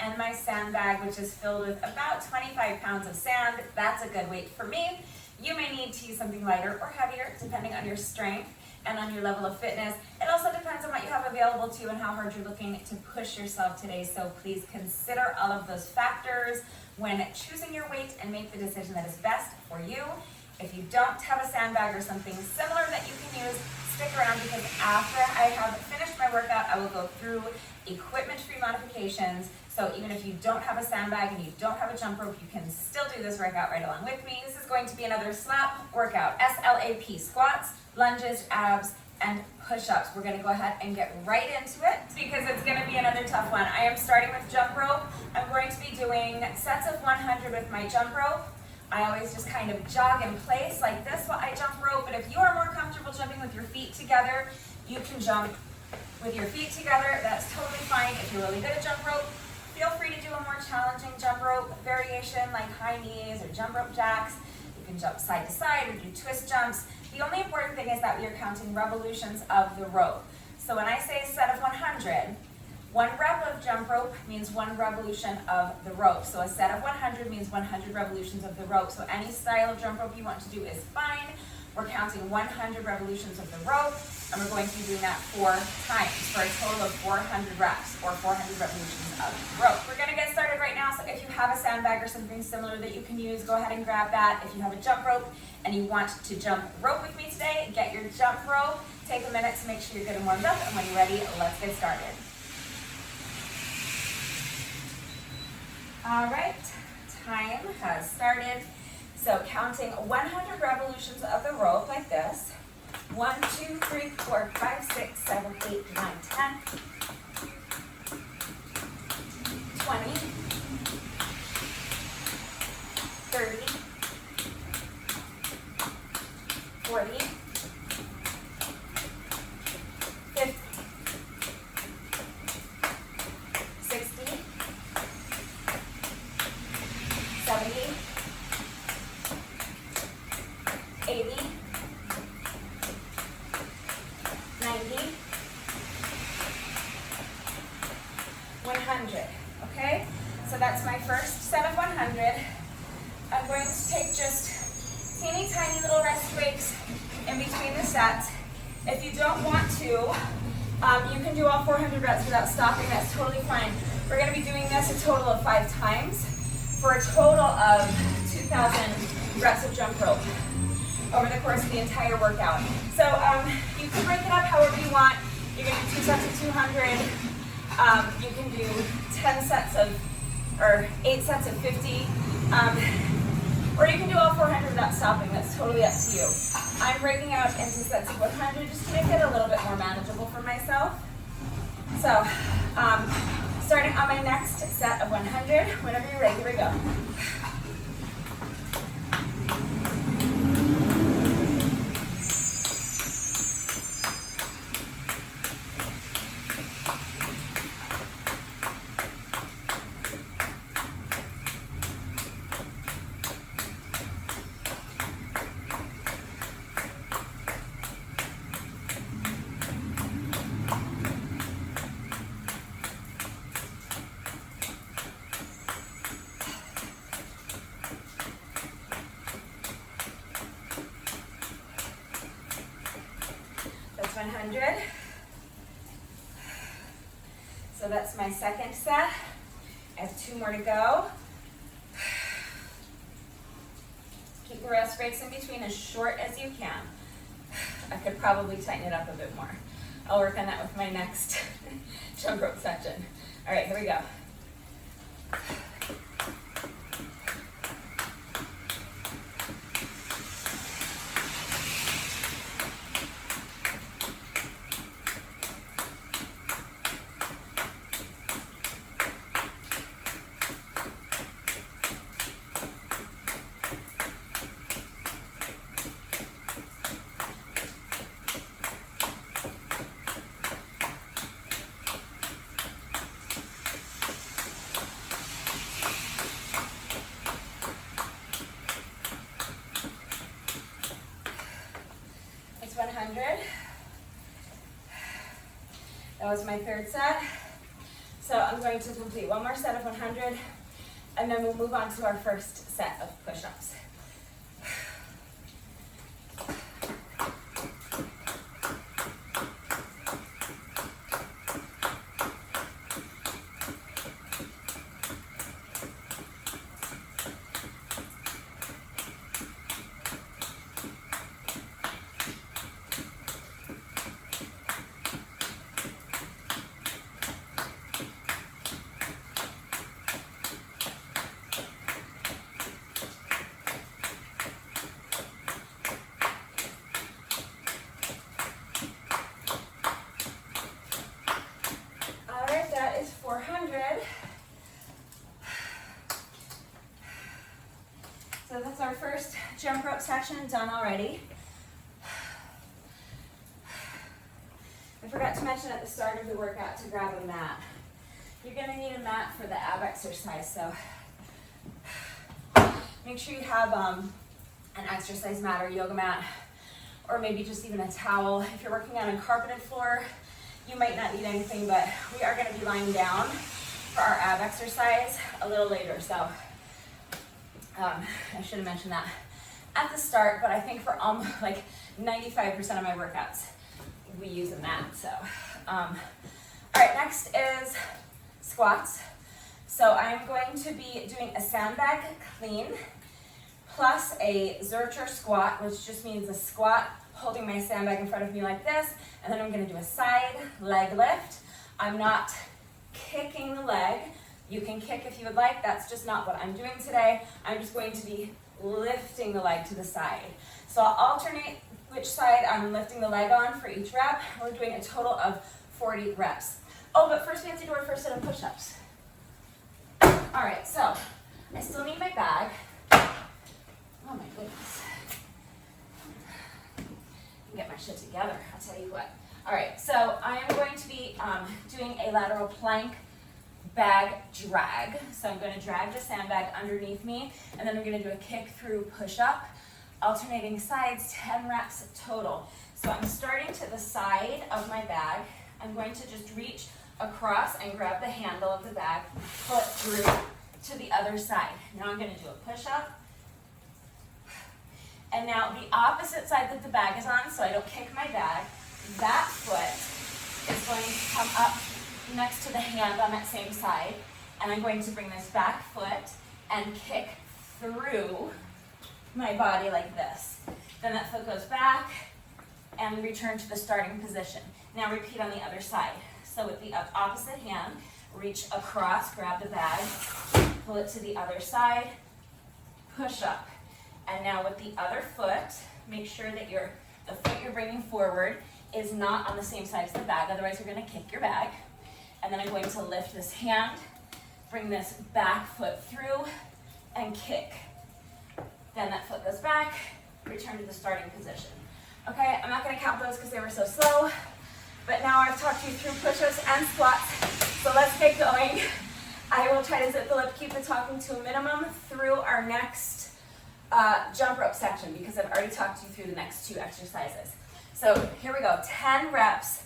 and my sandbag, which is filled with about 25 pounds of sand. That's a good weight for me. You may need to use something lighter or heavier, depending on your strength and on your level of fitness. It also depends on what you have available to you and how hard you're looking to push yourself today. So please consider all of those factors when choosing your weight and make the decision that is best for you. If you don't have a sandbag or something similar that you can use, stick around, because after I have finished my workout, I will go through equipment-free modifications. So even if you don't have a sandbag and you don't have a jump rope, you can still do this workout right along with me. This is going to be another SLAP workout, S-L-A-P, squats, lunges, abs, and push-ups. We're gonna go ahead and get right into it because it's gonna be another tough one. I am starting with jump rope. I'm going to be doing sets of 100 with my jump rope. I always just kind of jog in place like this while I jump rope, but if you are more comfortable jumping with your feet together, you can jump with your feet together. That's totally fine. If you're really good at jump rope, feel free to do a more challenging jump rope variation like high knees or jump rope jacks. You can jump side to side or do twist jumps. The only important thing is that we are counting revolutions of the rope. So when I say set of 100, 1 rep of jump rope means 1 revolution of the rope. So a set of 100 means 100 revolutions of the rope. So any style of jump rope you want to do is fine. We're counting 100 revolutions of the rope, and we're going to be doing that 4 times for a total of 400 reps or 400 revolutions of the rope. We're gonna get started right now. So if you have a sandbag or something similar that you can use, go ahead and grab that. If you have a jump rope and you want to jump rope with me today, get your jump rope. Take a minute to make sure you're good and warmed up, and when you're ready, let's get started. All right, time has started. So counting 100 revolutions of the rope like this. 1, 2, 3, 4, 5, 6, 7, 8, 9, 10, 20, 30, 40, 50, 60, 70, 80, 90, 100, okay? So that's my first set of 100. I'm going to take just teeny tiny little rest breaks in between the sets. If you don't want to, you can do all 400 reps without stopping. That's totally fine. We're going to be doing this a total of 5 times for a total of 2,000 reps of jump rope over the course of the entire workout. So you can break it up however you want. You can do 2 sets of 200. You can do 10 sets of, or 8 sets of 50. Or you can do all 400 without stopping. That's totally up to you. I'm breaking out into sets of 100 just to make it a little bit more manageable for myself. So starting on my next set of 100, whenever you're ready, here we go. That's 100. So that's my second set. I have 2 more to go. Keep the rest breaks in between as short as you can. I could probably tighten it up a bit more. I'll work on that with my next jump rope section. All right, here we go. That's 100. That was my third set. So I'm going to complete one more set of 100, and then we'll move on to our first set of push-ups. So that's our first jump rope section done already. I forgot to mention at the start of the workout to grab a mat. You're going to need a mat for the ab exercise, so make sure you have an exercise mat or yoga mat, or maybe just even a towel. If you're working on a carpeted floor, you might not need anything, but we are going to be lying down for our ab exercise a little later, so I should have mentioned that at the start, but I think for like 95% of my workouts, we use a mat. So, all right, next is squats. So I'm going to be doing a sandbag clean plus a Zercher squat, which just means a squat holding my sandbag in front of me like this, and then I'm going to do a side leg lift. I'm not kicking the leg. You can kick if you would like. That's just not what I'm doing today. I'm just going to be lifting the leg to the side. So I'll alternate which side I'm lifting the leg on for each rep. We're doing a total of 40 reps. Oh, but first we have to do our first set of push-ups. All right, so I still need my bag. Oh my goodness. Get my shit together, I'll tell you what. All right, so I am going to be doing a lateral plank bag drag. So I'm going to drag the sandbag underneath me, and then I'm going to do a kick through push-up, alternating sides, 10 reps total. So I'm starting to the side of my bag. I'm going to just reach across and grab the handle of the bag, pull it through to the other side. Now I'm going to do a push-up. And now the opposite side that the bag is on, so I don't kick my bag, that foot is going to come up next to the hand on that same side, and I'm going to bring this back foot and kick through my body like this. Then that foot goes back and return to the starting position. Now repeat on the other side. So with the opposite hand, reach across, grab the bag, pull it to the other side, push up. And now with the other foot, make sure that the foot you're bringing forward is not on the same side as the bag, otherwise you're going to kick your bag. And then I'm going to lift this hand, bring this back foot through, and kick. Then that foot goes back, return to the starting position. Okay, I'm not going to count those because they were so slow, but now I've talked you through push-ups and squats, so let's get going. I will try to zip the lip, keep the talking to a minimum through our next jump rope section because I've already talked you through the next two exercises. So here we go, 10 reps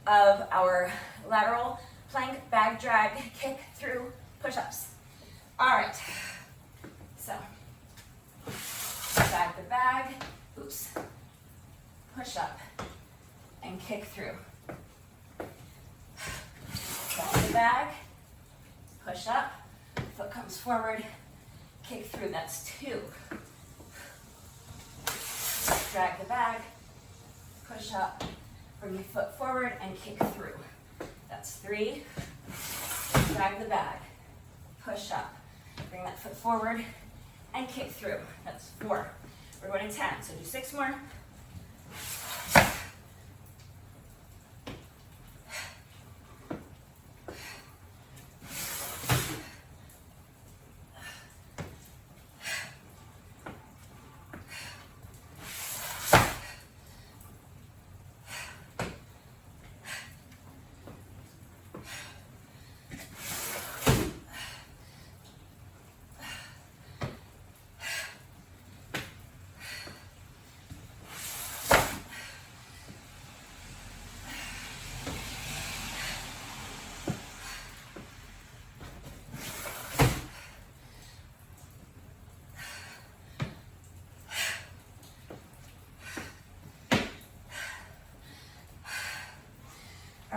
of our lateral plank, bag drag, kick through push-ups. All right, so drag the bag, oops, push up and kick through. Drag the bag, push up, foot comes forward, kick through, that's 2. Drag the bag, push up, bring your foot forward and kick through. That's 3. Drag the bag, push up, bring that foot forward and kick through. That's 4. We're going to 10, so do 6 more.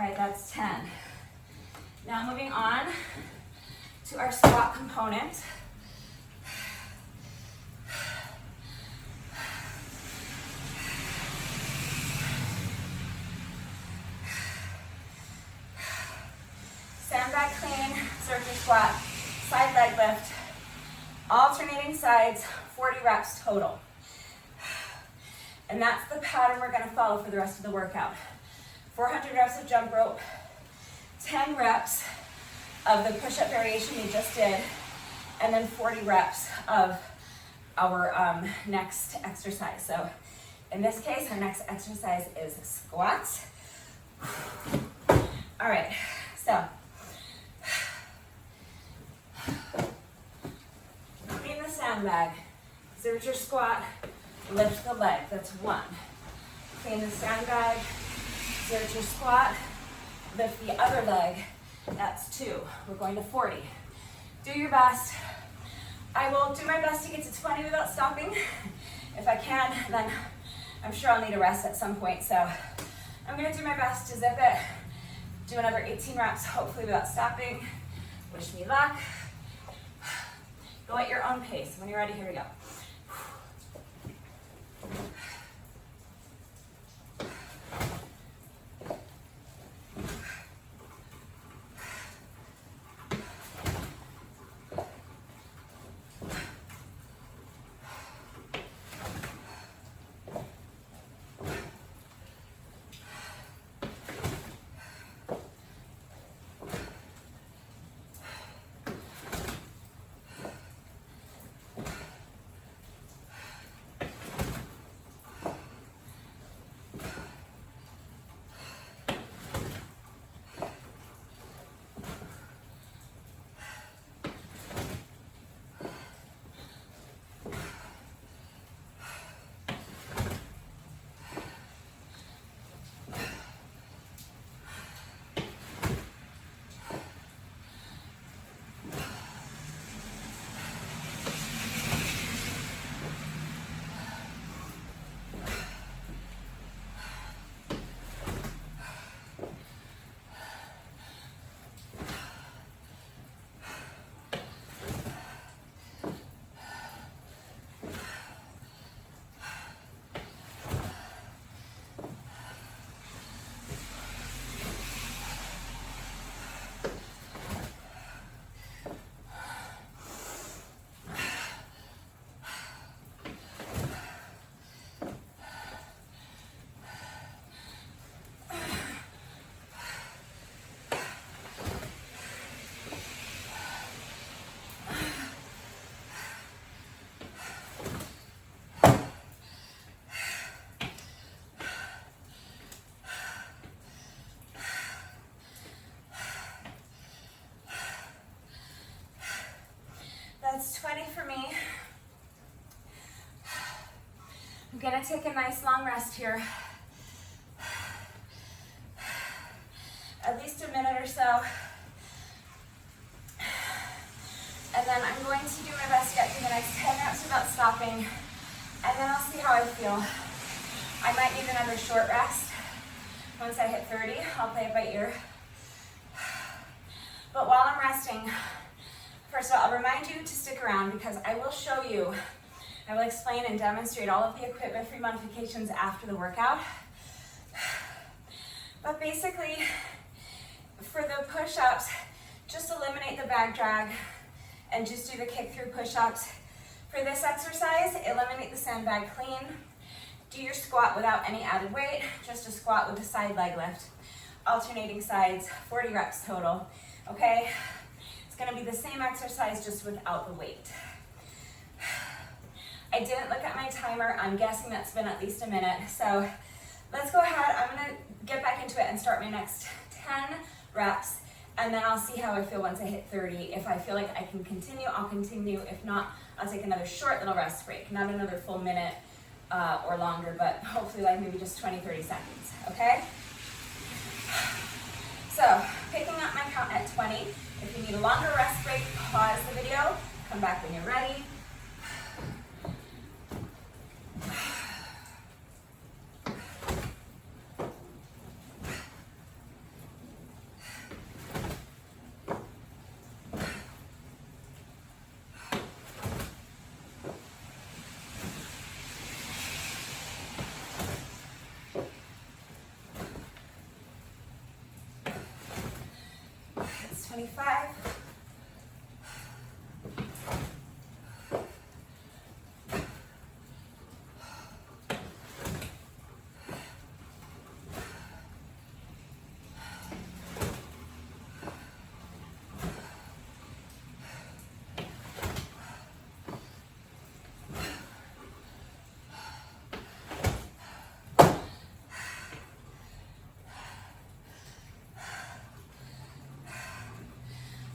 All right, that's 10. Now moving on to our squat component. Sandbag clean, Zercher squat, side leg lift, alternating sides, 40 reps total. And that's the pattern we're gonna follow for the rest of the workout. 400 reps of jump rope, 10 reps of the push-up variation we just did, and then 40 reps of our next exercise. So in this case, our next exercise is squats. All right, so clean the sandbag, Zercher squat, lift the leg, that's 1. Clean the sandbag, Zercher squat, lift the other leg, that's 2. We're going to 40. Do your best. I will do my best to get to 20 without stopping. If I can, then I'm sure I'll need a rest at some point. So I'm gonna do my best to zip it, do another 18 reps, hopefully without stopping. Wish me luck. Go at your own pace. When you're ready, here we go. That's 20 for me. I'm gonna take a nice long rest here. At least a minute or so. And then I'm going to do my best to get through the next 10 reps without stopping. And then I'll see how I feel. I might need another short rest. Once I hit 30, I'll play it by ear. But while I'm resting, first of all, I'll remind you to stick around because I will show you, I will explain and demonstrate all of the equipment-free modifications after the workout. But basically, for the push-ups, just eliminate the back drag and just do the kick-through push-ups. For this exercise, eliminate the sandbag clean. Do your squat without any added weight, just a squat with a side leg lift. Alternating sides, 40 reps total, okay? It's gonna be the same exercise, just without the weight. I didn't look at my timer. I'm guessing that's been at least a minute. So let's go ahead. I'm gonna get back into it and start my next 10 reps, and then I'll see how I feel once I hit 30. If I feel like I can continue, I'll continue. If not, I'll take another short little rest break. Not another full minute or longer, but hopefully like maybe just 20, 30 seconds, okay? So, picking up my count at 20. If you need a longer rest break, pause the video, come back when you're ready. 25.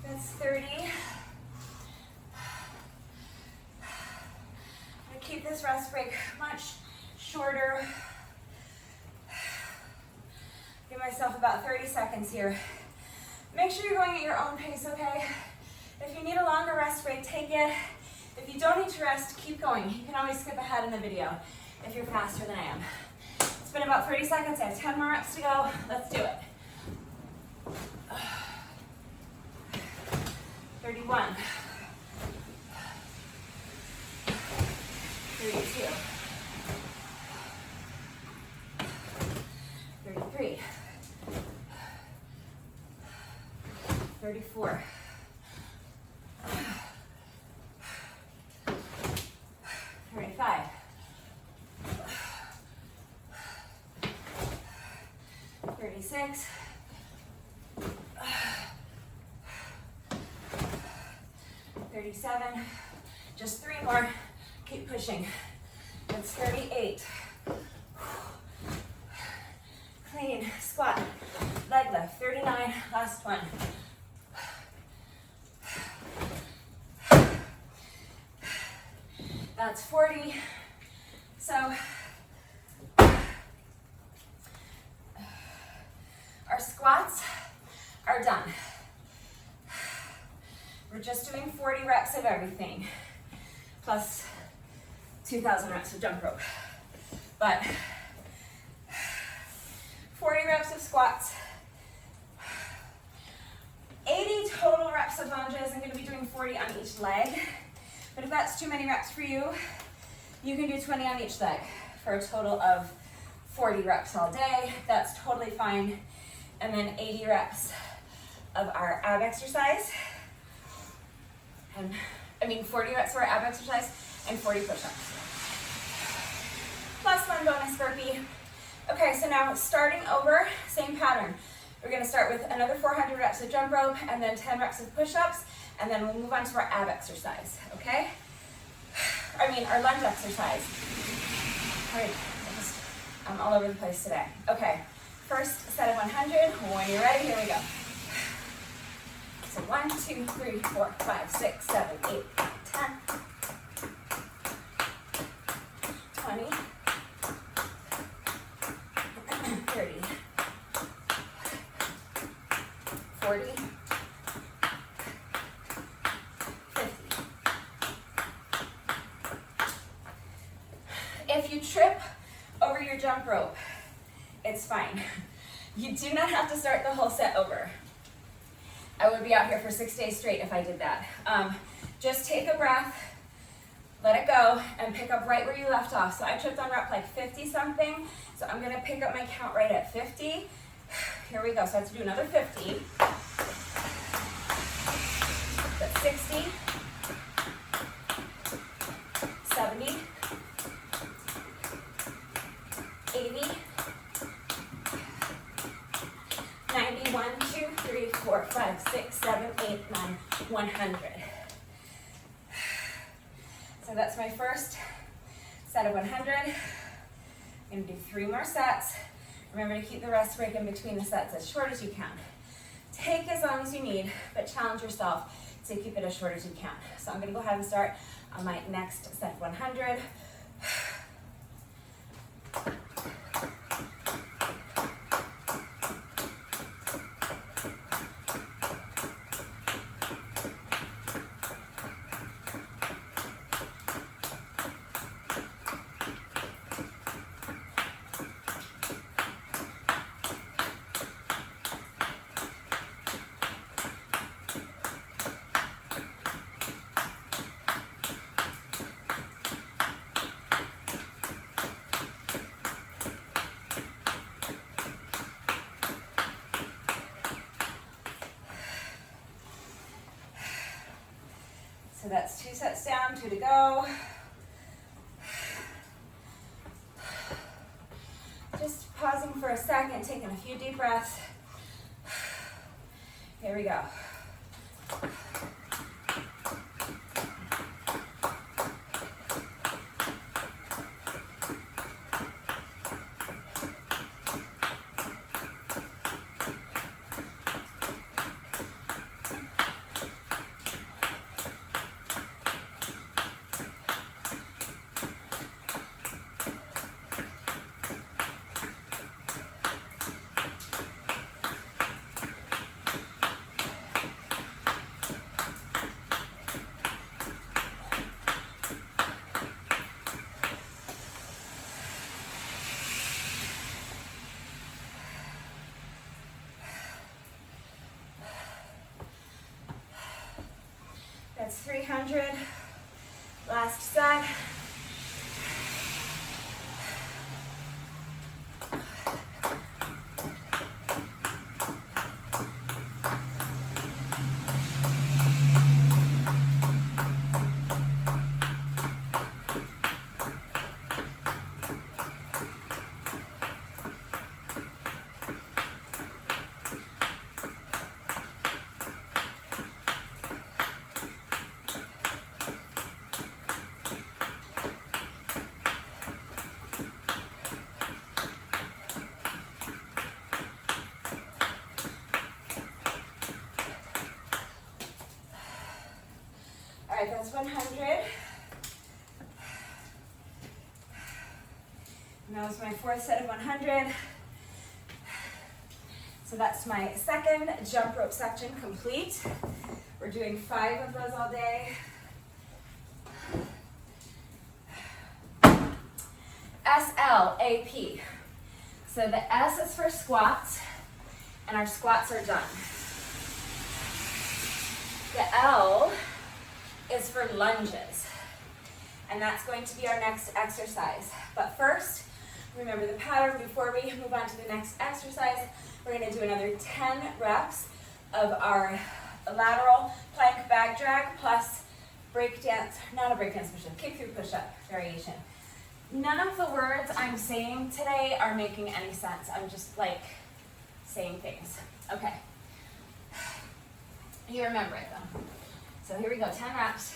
That's 30. I'm gonna keep this rest break much shorter. Give myself about 30 seconds here. Make sure you're going at your own pace, okay? If you need a longer rest break, take it. If you don't need to rest, keep going. You can always skip ahead in the video if you're faster than I am. It's been about 30 seconds. I have 10 more reps to go. Let's do it. 31. 32. 33. 34. 35. 36. 37. Just 3 more. Keep pushing. That's 38. Clean squat, leg lift. 39. Last one. That's 40. So our squats are done. We're just doing 40 reps of everything, plus 2,000 reps of jump rope. But 40 reps of squats, 80 total reps of lunges. I'm going to be doing 40 on each leg. But if that's too many reps for you, you can do 20 on each leg for a total of 40 reps all day. That's totally fine. And then 80 reps of our ab exercise. And 40 reps for our ab exercise and 40 push-ups. Plus 1 bonus burpee. Okay, so now starting over, same pattern. We're gonna start with another 400 reps of jump rope and then 10 reps of push-ups, and then we'll move on to our ab exercise, okay? Our lunge exercise. All right, I'm all over the place today. Okay, first set of 100. When you're ready, here we go. So 1, 2, 3, 4, 5, 6, 7, 8, 10, 20, 30, 40, 50. If you trip over your jump rope, it's fine. You do not have to start the whole set over. I would be out here for 6 days straight if I did that. Just take a breath, let it go, and pick up right where you left off. So I tripped on rep like 50 something, so I'm gonna pick up my count right at 50. Here we go, so I have to do another 50. That's 60, 70, 80, 91, 2, 3, 4, 5, 6, 7, 8, 9, 100. So that's my first set of 100. I'm gonna do 3 more sets. Remember to keep the rest break in between the sets as short as you can. Take as long as you need, but challenge yourself to keep it as short as you can. So I'm gonna go ahead and start on my next set of 100. So that's 2 sets down, 2 to go. Just pausing for a second, taking a few deep breaths. Here we go. That's 300. Last set. All right, that's 100. And that was my 4th set of 100. So that's my 2nd jump rope section complete. We're doing 5 of those all day. SLAP. So the S is for squats, and our squats are done. The L is for lunges, and that's going to be our next exercise. But first, remember the pattern before we move on to the next exercise. We're going to do another 10 reps of our lateral plank bag drag plus break dance, not a break dance push-up, kick through push-up variation. None of the words I'm saying today are making any sense. I'm just like saying things. Okay. You remember it though. So here we go, 10 reps.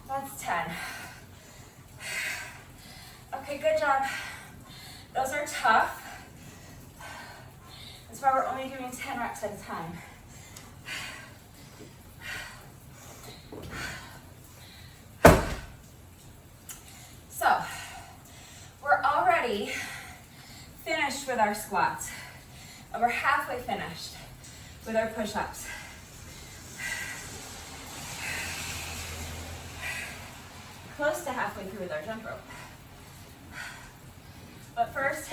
That's 10. Okay, good job. Those are tough. That's why we're only doing 10 reps at a time. So, we're already finished with our squats. And we're halfway finished with our push-ups. Close to halfway through with our jump rope. But first,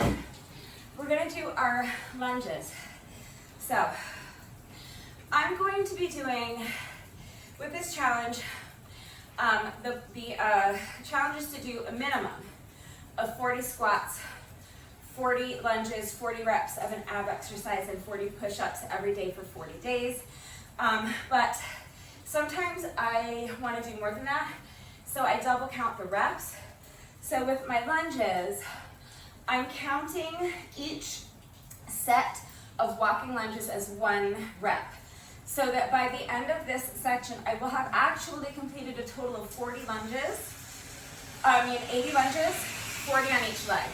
we're gonna do our lunges. So, I'm going to be doing with this challenge, the challenge is to do a minimum of 40 squats, 40 lunges, 40 reps of an ab exercise, and 40 push-ups every day for 40 days. But sometimes I want to do more than that, so I double count the reps. So with my lunges, I'm counting each set of walking lunges as 1 rep. So that by the end of this section, I will have actually completed a total of 80 lunges, 40 on each leg.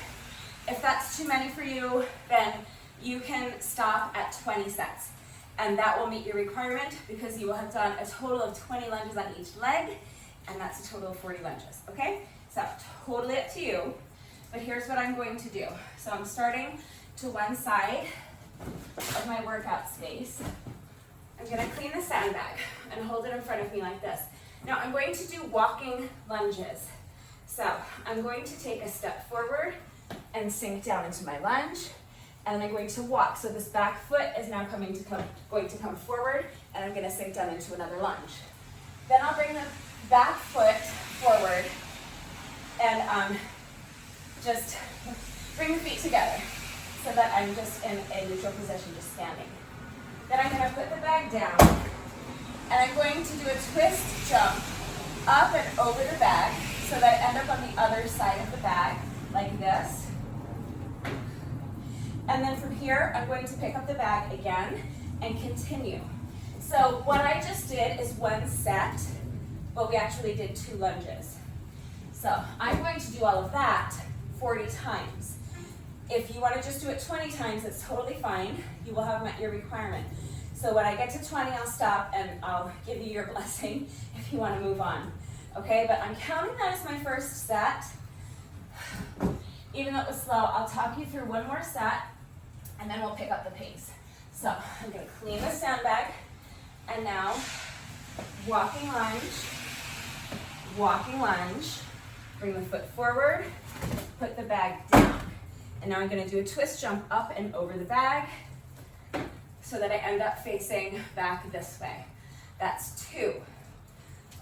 If that's too many for you, then you can stop at 20 sets. And that will meet your requirement because you will have done a total of 20 lunges on each leg, and that's a total of 40 lunges, okay? So totally up to you, but here's what I'm going to do. So I'm starting to one side of my workout space. I'm gonna clean the sandbag and hold it in front of me like this. Now I'm going to do walking lunges. So I'm going to take a step forward and sink down into my lunge, and I'm going to walk. So this back foot is now going to come forward, and I'm gonna sink down into another lunge. Then I'll bring the back foot forward and just bring the feet together so that I'm just in a neutral position, just standing. Then I'm gonna put the bag down, and I'm going to do a twist jump up and over the bag so that I end up on the other side of the bag, like this. And then from here, I'm going to pick up the bag again and continue. So what I just did is 1 set, but we actually did 2 lunges. So I'm going to do all of that 40 times. If you want to just do it 20 times, it's totally fine. You will have met your requirement. So when I get to 20, I'll stop and I'll give you your blessing if you want to move on. Okay, but I'm counting that as my first set. Even though it was slow, I'll talk you through 1 more set, and then we'll pick up the pace. So I'm going to clean the sandbag, and now walking lunge, bring the foot forward, put the bag down. And now I'm going to do a twist jump up and over the bag so that I end up facing back this way. That's 2.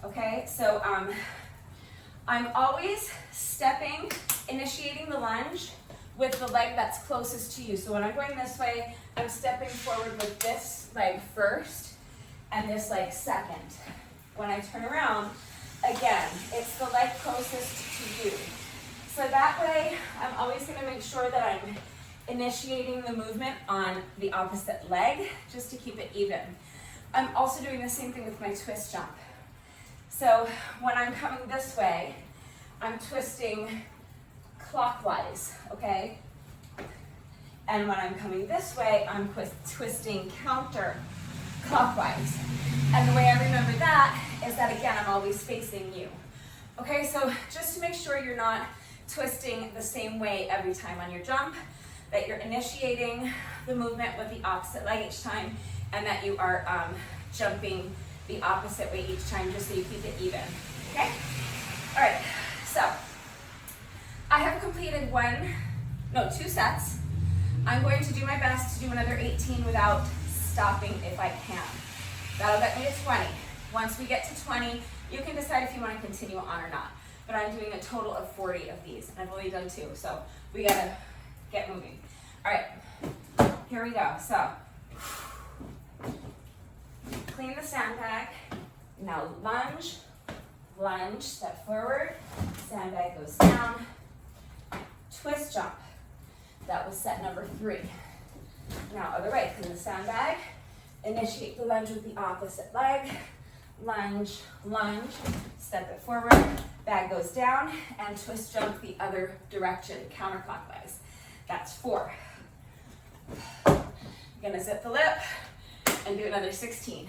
Okay, so I'm always initiating the lunge with the leg that's closest to you. So when I'm going this way, I'm stepping forward with this leg first and this leg second. When I turn around, again, it's the leg closest to you. So that way, I'm always going to make sure that I'm initiating the movement on the opposite leg, just to keep it even. I'm also doing the same thing with my twist jump. So when I'm coming this way, I'm twisting clockwise, okay? And when I'm coming this way, I'm twisting counter-clockwise. And the way I remember that is that, again, I'm always facing you. Okay, so just to make sure you're not twisting the same way every time on your jump, that you're initiating the movement with the opposite leg each time, and that you are jumping the opposite way each time, just so you keep it even, okay? All right, so I have completed 2 sets. I'm going to do my best to do another 18 without stopping if I can. That'll get me to 20. Once we get to 20, you can decide if you want to continue on or not. But I'm doing a total of 40 of these, and I've only done 2, so we gotta get moving. All right, here we go. So, clean the sandbag. Now lunge, step forward, sandbag goes down, twist jump. That was set number 3. Now other way, clean the sandbag, initiate the lunge with the opposite leg, lunge, step it forward, bag goes down, and twist jump the other direction, counterclockwise. That's 4. I'm gonna zip the lip and do another 16.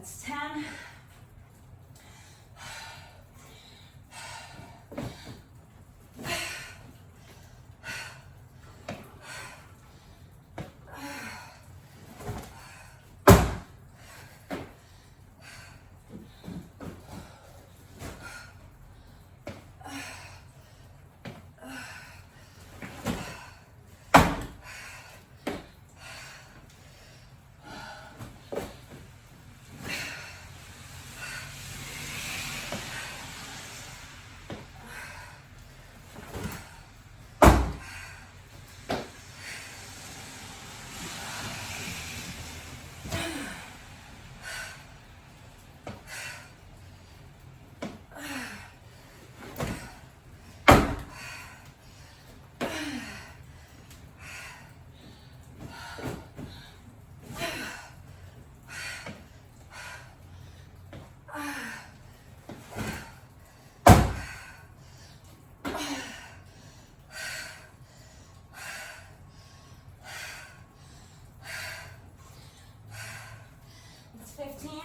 That's 10. It's 15.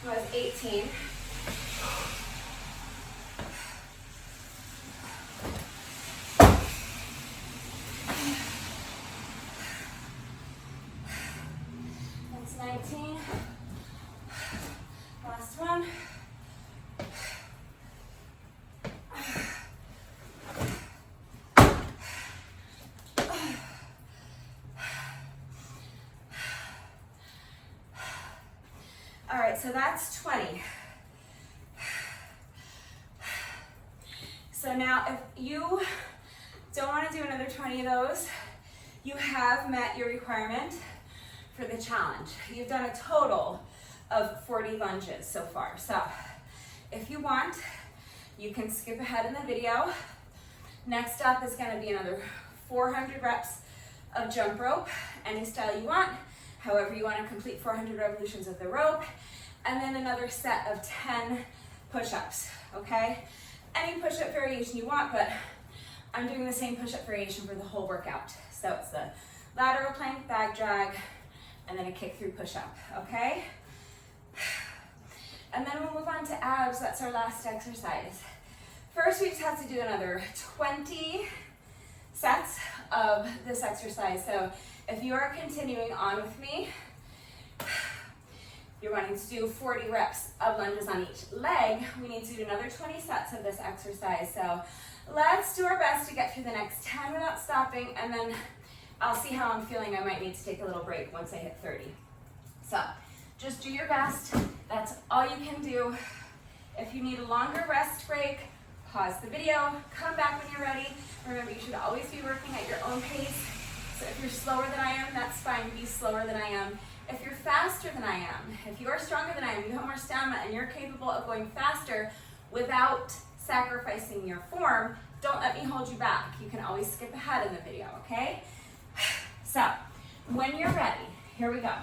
Was 18. That's 19. Last one. All right, so that's 20. So now if you don't want to do another 20 of those, you have met your requirement for the challenge. You've done a total of 40 lunges so far. So if you want, you can skip ahead in the video. Next up is going to be another 400 reps of jump rope, any style you want, however you want to complete 400 revolutions of the rope, and then another set of 10 push-ups, okay? Any push-up variation you want, but I'm doing the same push-up variation for the whole workout. So it's the lateral plank, back drag, and then a kick through push-up, okay? And then we'll move on to abs. That's our last exercise. First, we just have to do another 20 sets of this exercise. So if you are continuing on with me, you're wanting to do 40 reps of lunges on each leg. We need to do another 20 sets of this exercise. So let's do our best to get through the next 10 without stopping, and then I'll see how I'm feeling. I might need to take a little break once I hit 30. So just do your best. That's all you can do. If you need a longer rest break, pause the video, come back when you're ready. Remember, you should always be working at your own pace. So if you're slower than I am, that's fine. Be slower than I am. If you're faster than I am, if you are stronger than I am, you have more stamina, and you're capable of going faster without sacrificing your form, don't let me hold you back. You can always skip ahead in the video, okay? So when you're ready, here we go.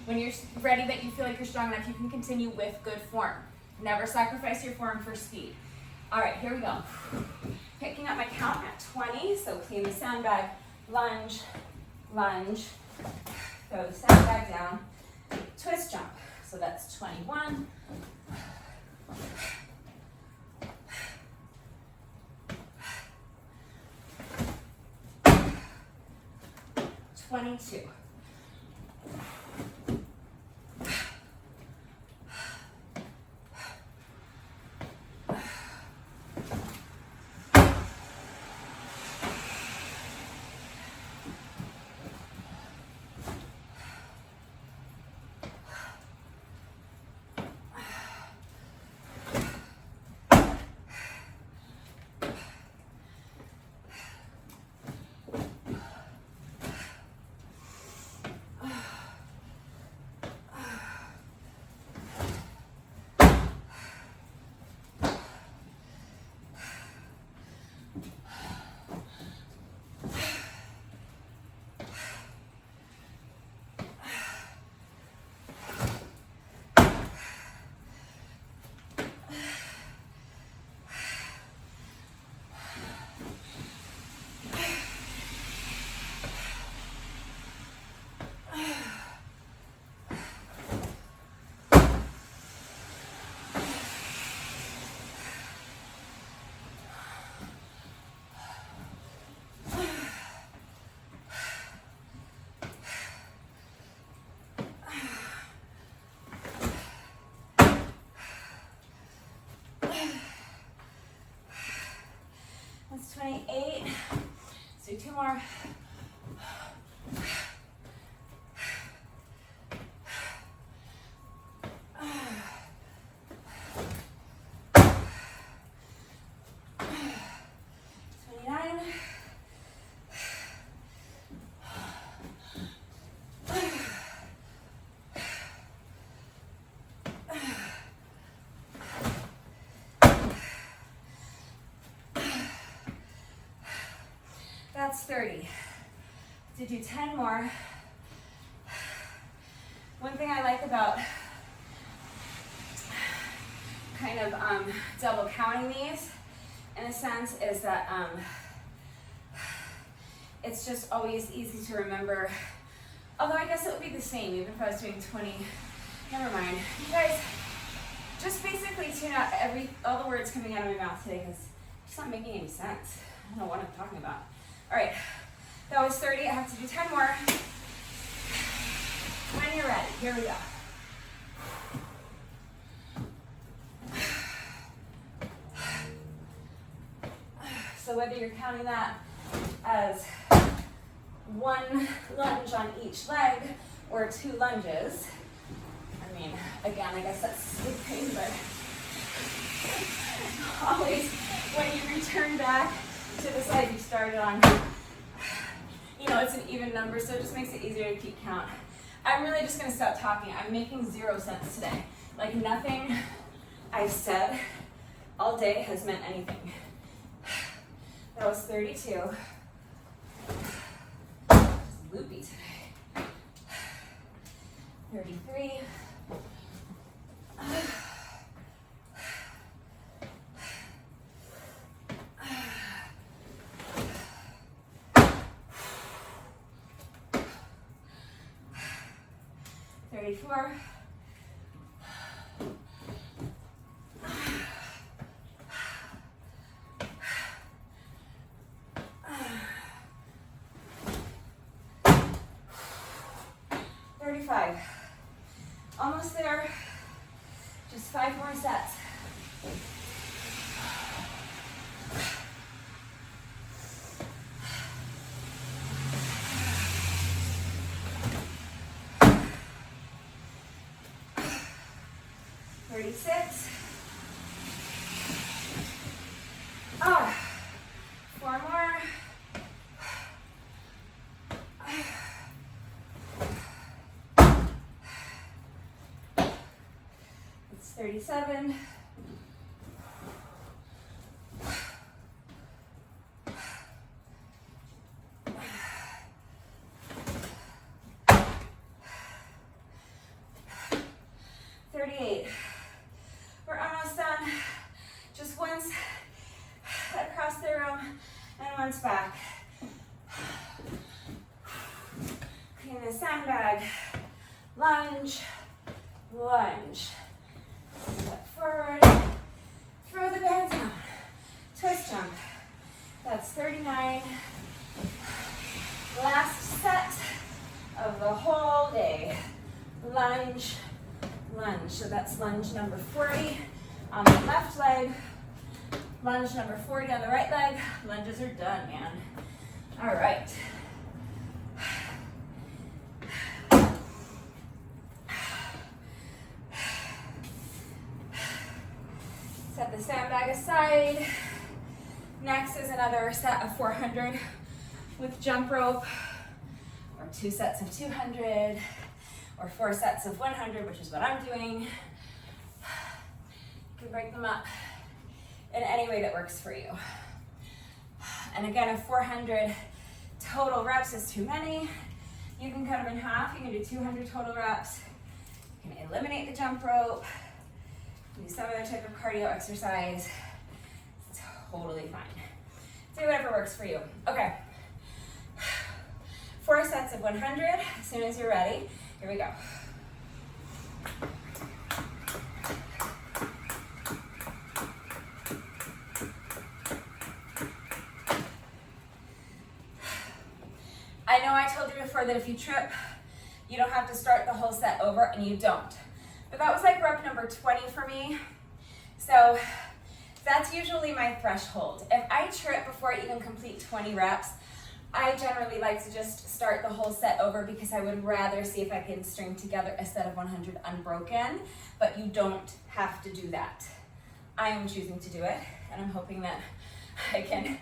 When you're ready that you feel like you're strong enough, you can continue with good form. Never sacrifice your form for speed. All right, here we go. Picking up my count at 20, so clean the sandbag, lunge, lunge, throw the sandbag down, twist jump. So that's 21. 22. 23. more. That's 30. To do 10 more. One thing I like about kind of double counting these, in a sense, is that it's just always easy to remember. Although I guess it would be the same even if I was doing 20. Never mind. You guys, just basically tune out all the words coming out of my mouth today because it's not making any sense. I don't know what I'm talking about. All right, that was 30. I have to do 10 more. When you're ready, here we go. So whether you're counting that as one lunge on each leg or 2 lunges, I mean, again, I guess that's the thing, but always when you return back to the side you started on, you know, it's an even number, so it just makes it easier to keep count. I'm really just gonna stop talking. I'm making 0 sense today. Like nothing I've said all day has meant anything. That was 32. Just loopy today. 33. 34. 35. Almost there. Just 5 more sets. Six. Oh, 4 more. It's 37. Back. In a sandbag, lunge, lunge. Step forward, throw the bag down, twist jump. That's 39. Last set of the whole day. Lunge, lunge. So that's lunge number 40 on the left leg. Lunge number 40 on the right leg. Lunges are done, man. All right. Set the sandbag aside. Next is another set of 400 with jump rope, or 2 sets of 200, or 4 sets of 100, which is what I'm doing. You can break them up in any way that works for you. And again, if 400 total reps is too many, you can cut them in half. You can do 200 total reps. You can eliminate the jump rope. You can do some other type of cardio exercise. It's totally fine. Do whatever works for you. Okay. 4 sets of 100. As soon as you're ready, here we go. I know I told you before that if you trip, you don't have to start the whole set over, and you don't. But that was like rep number 20 for me. So that's usually my threshold. If I trip before I even complete 20 reps, I generally like to just start the whole set over because I would rather see if I can string together a set of 100 unbroken, but you don't have to do that. I am choosing to do it, and I'm hoping that I can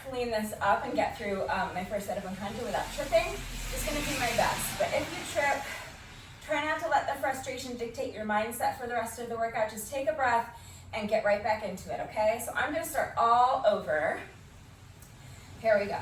clean this up and get through my first set of 100 without tripping. Just gonna do my best, but if you trip, try not to let the frustration dictate your mindset for the rest of the workout. Just take a breath and get right back into it, okay? So I'm gonna start all over. Here we go.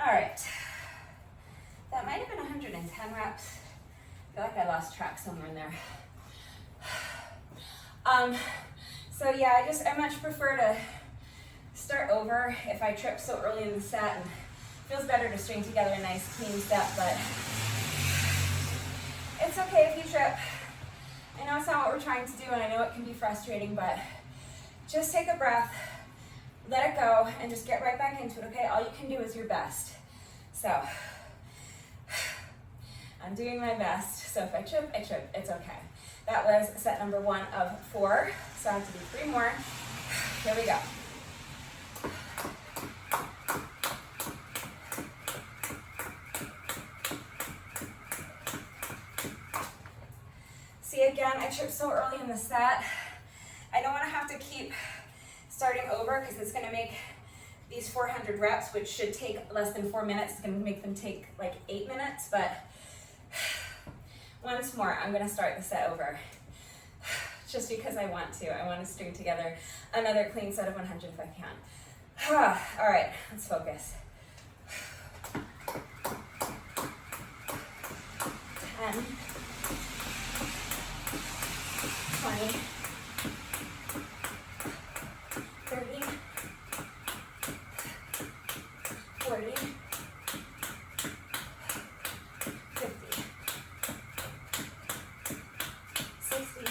All right, that might have been 110 reps. I feel like I lost track somewhere in there. So yeah, I much prefer to start over if I trip so early in the set, and it feels better to string together a nice clean step, but it's okay if you trip. I know it's not what we're trying to do, and I know it can be frustrating, but just take a breath, let it go, and just get right back into it, okay? All you can do is your best. So, I'm doing my best. So if I trip, it's okay. That was set number 1 of 4. So I have to do 3 more. Here we go. See, again, I tripped so early in the set. I don't want to have to keep starting over because it's going to make these 400 reps, which should take less than 4 minutes, it's going to make them take like 8 minutes, but once more, I'm going to start the set over just because I want to. I want to string together another clean set of 100 if I can. All right, let's focus. 10, 20, 30, 40, 50, 60,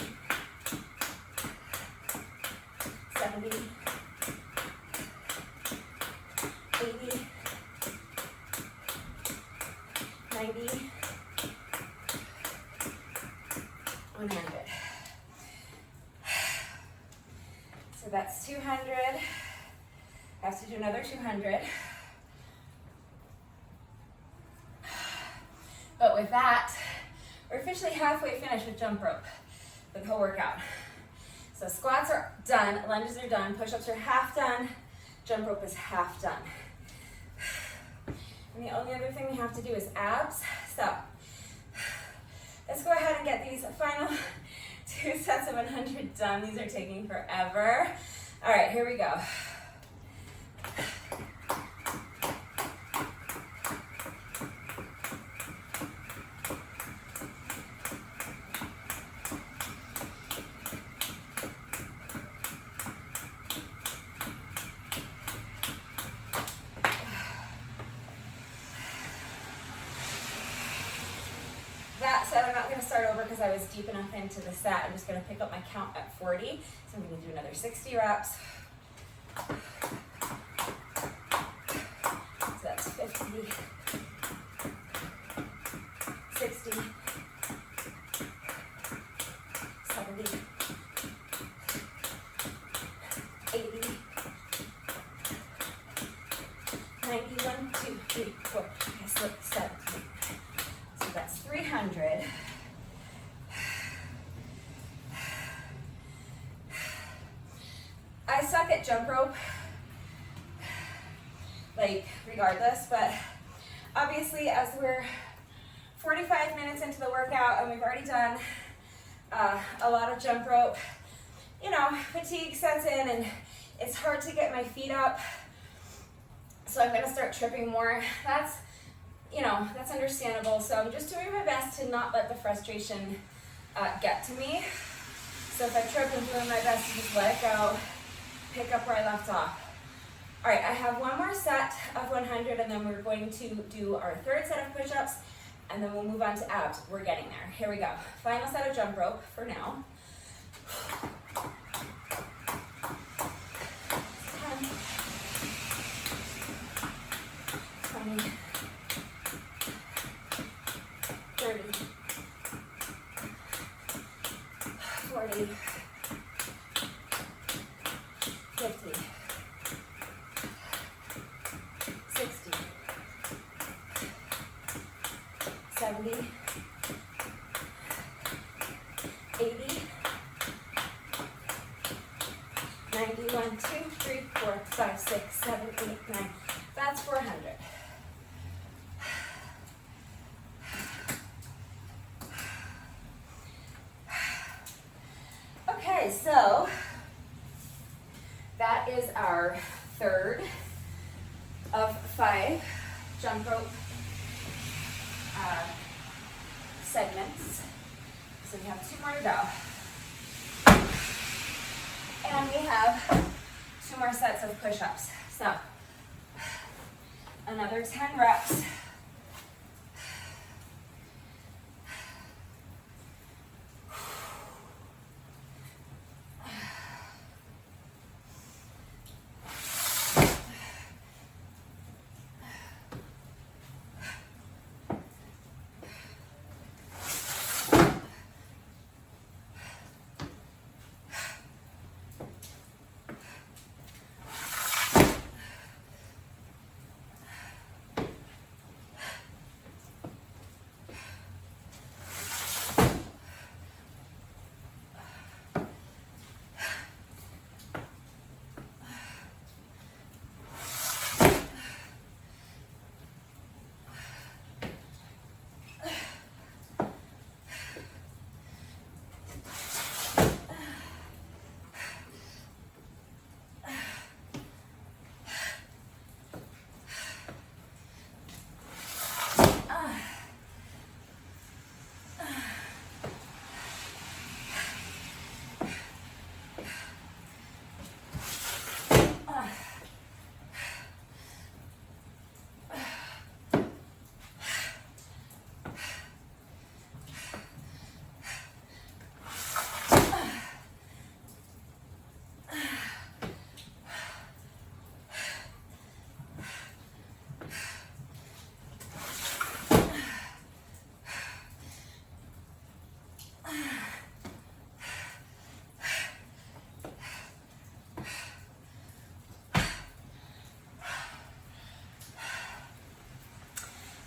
70, 80, 90, 100. So that's 200. I have to do another 200. But with that, we're officially halfway finished with jump rope, the whole workout. So squats are done, lunges are done, push-ups are half done, jump rope is half done. And the only other thing we have to do is abs. So let's go ahead and get these final 2 sets of 100 done. These are taking forever. All right, here we go. That said, I'm not going to start over because I was deep enough into the set. I'm just going to pick up my count at 40. So I'm going to do another 60 reps. So that's 50, 60, 70, 80, 90, 1, 2, 3, 4, okay, so 7. So that's 300. I suck at jump rope, like regardless, but obviously as we're 45 minutes into the workout and we've already done a lot of jump rope, you know, fatigue sets in and it's hard to get my feet up. So I'm gonna start tripping more. That's you know, that's understandable. So I'm just doing my best to not let the frustration get to me. So if I trip, I'm doing my best to just let it go, pick up where I left off. All right, I have one more set of 100, and then we're going to do our third set of push-ups, and then we'll move on to abs. We're getting there. Here we go. Final set of jump rope for now. 10, 20, 30, 40, 50, 60, 70, 80, 90, 1, 2, 3, 4, 5, 6, 7, 8, 9. That's 400. Okay, so that is our third of 5 jump rope segments. So we have 2 more to go. And we have 2 more sets of push-ups. So another 10 reps.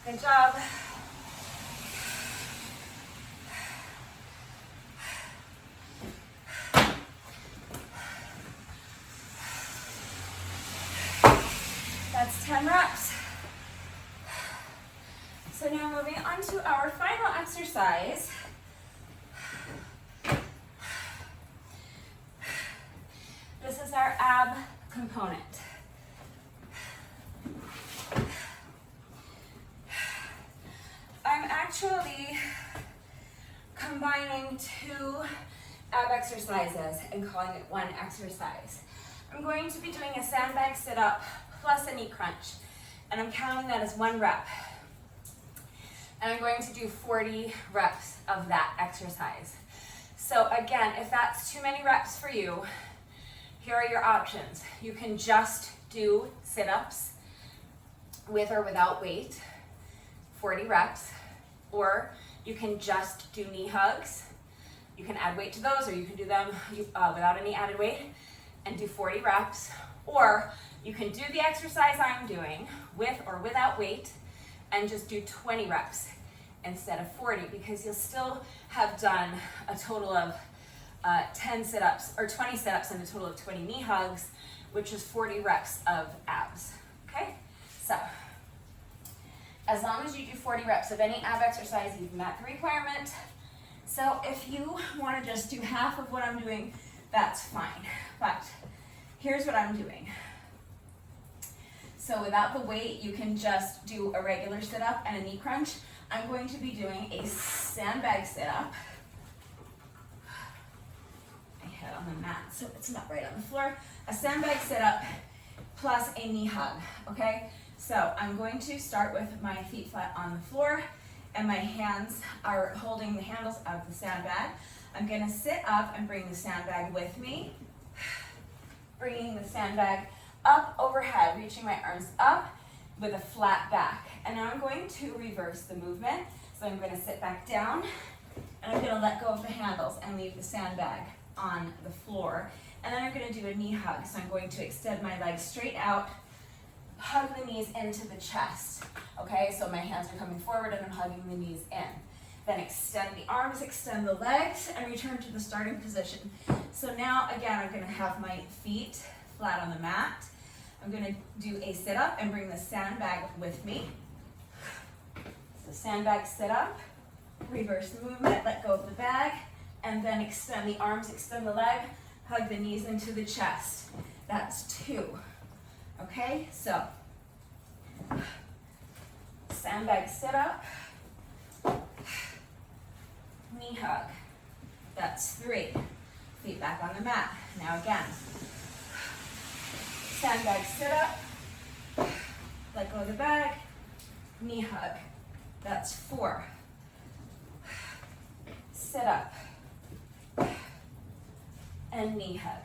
Good job. That's 10 reps. So now moving on to our final exercise. This is our ab component. I'm actually combining 2 ab exercises and calling it one exercise. I'm going to be doing a sandbag sit-up plus a knee crunch, and I'm counting that as 1 rep. And I'm going to do 40 reps of that exercise. So again, if that's too many reps for you, here are your options. You can just do sit-ups with or without weight, 40 reps, or you can just do knee hugs. You can add weight to those, or you can do them without any added weight and do 40 reps, or you can do the exercise I'm doing with or without weight and just do 20 reps instead of 40, because you'll still have done a total of 10 sit-ups or 20 sit-ups and a total of 20 knee hugs, which is 40 reps of abs. Okay, so as long as you do 40 reps of any ab exercise, you've met the requirement. So if you want to just do half of what I'm doing, that's fine. But here's what I'm doing. So without the weight, you can just do a regular sit-up and a knee crunch. I'm going to be doing a sandbag sit-up. My head on the mat so it's not right on the floor. A sandbag sit-up plus a knee hug, okay? So I'm going to start with my feet flat on the floor and my hands are holding the handles of the sandbag. I'm gonna sit up and bring the sandbag with me, bringing the sandbag up overhead, reaching my arms up with a flat back. And now I'm going to reverse the movement. So I'm gonna sit back down and I'm gonna let go of the handles and leave the sandbag on the floor. And then I'm gonna do a knee hug. So I'm going to extend my legs straight out, hug the knees into the chest. Okay, so my hands are coming forward and I'm hugging the knees in. Then extend the arms, extend the legs, and return to the starting position. So now, again, I'm gonna have my feet flat on the mat. I'm gonna do a sit-up and bring the sandbag with me. So sandbag sit-up, reverse the movement, let go of the bag, and then extend the arms, extend the leg, hug the knees into the chest. That's 2. Okay, so sandbag sit-up, knee hug. That's 3. Feet back on the mat. Now again. Sandbag sit-up, let go of the bag, knee hug. That's 4. Sit-up and knee hug.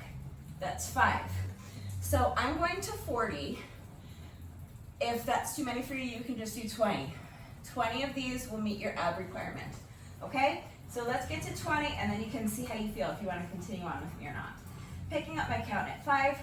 That's 5. So I'm going to 40. If that's too many for you, you can just do 20. 20 of these will meet your ab requirement. Okay? So let's get to 20 and then you can see how you feel if you want to continue on with me or not. Picking up my count at 5.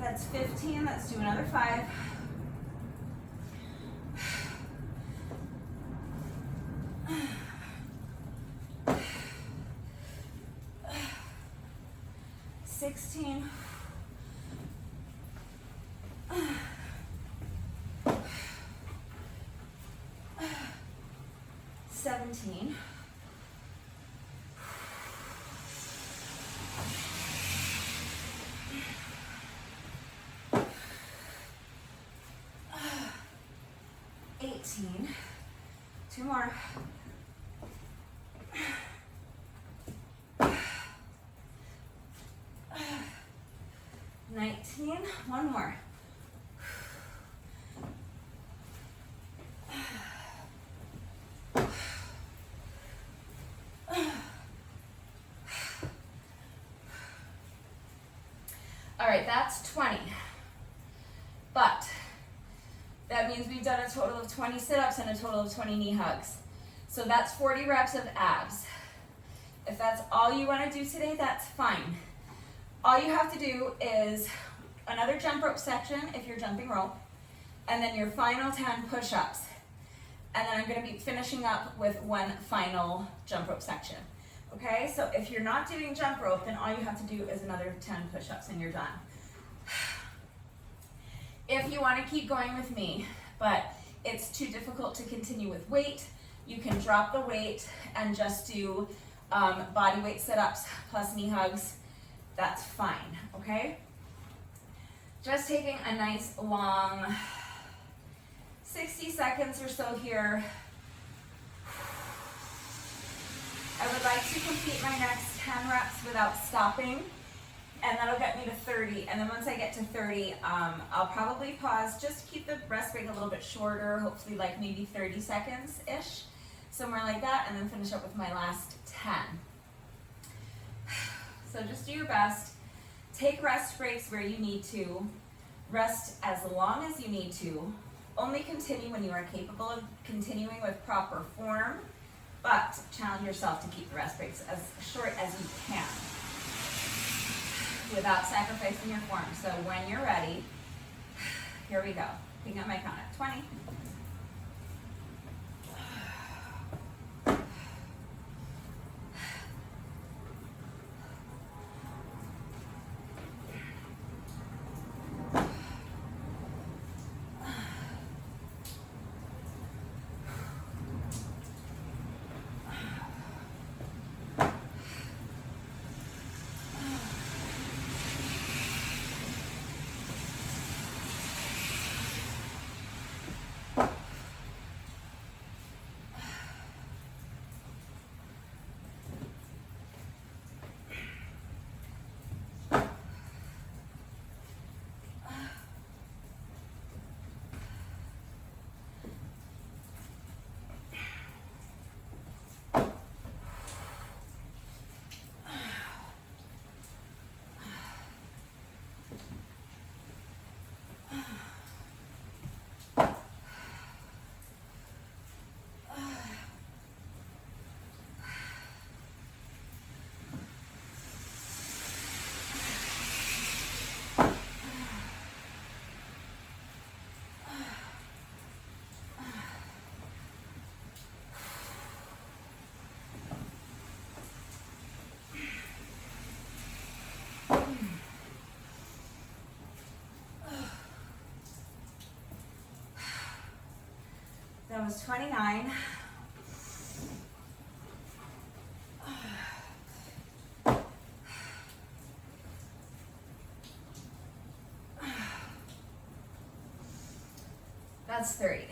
That's 15, let's do another 5. $16. 17. 18. 2 more. 19. 1 more. All right, that's 20. But that means we've done a total of 20 sit-ups and a total of 20 knee hugs. So that's 40 reps of abs. If that's all you want to do today, that's fine. All you have to do is another jump rope section if you're jumping rope, and then your final 10 push-ups. And then I'm going to be finishing up with one final jump rope section. Okay, so if you're not doing jump rope, then all you have to do is another 10 push-ups and you're done. If you want to keep going with me, but it's too difficult to continue with weight, you can drop the weight and just do body weight sit-ups plus knee hugs. That's fine, okay? Just taking a nice long 60 seconds or so here. I would like to complete my next 10 reps without stopping, and that'll get me to 30. And then once I get to 30, I'll probably pause, just keep the rest break a little bit shorter, hopefully like maybe 30 seconds-ish, somewhere like that, and then finish up with my last 10. So just do your best. Take rest breaks where you need to. Rest as long as you need to. Only continue when you are capable of continuing with proper form, but challenge yourself to keep the rest breaks as short as you can without sacrificing your form. So when you're ready, here we go. Picking up my count at 20. That was 29. That's 30.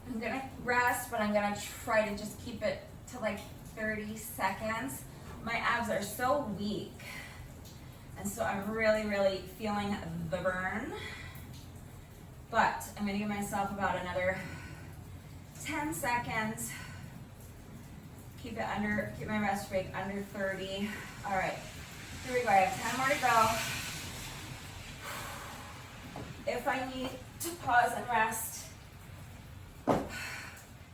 I'm gonna rest, but I'm gonna try to just keep it to like 30 seconds. My abs are so weak, and so I'm really, really feeling the burn. But I'm gonna give myself about another 10 seconds. Keep my rest break under 30. All right, here we go, I have 10 more to go. If I need to pause and rest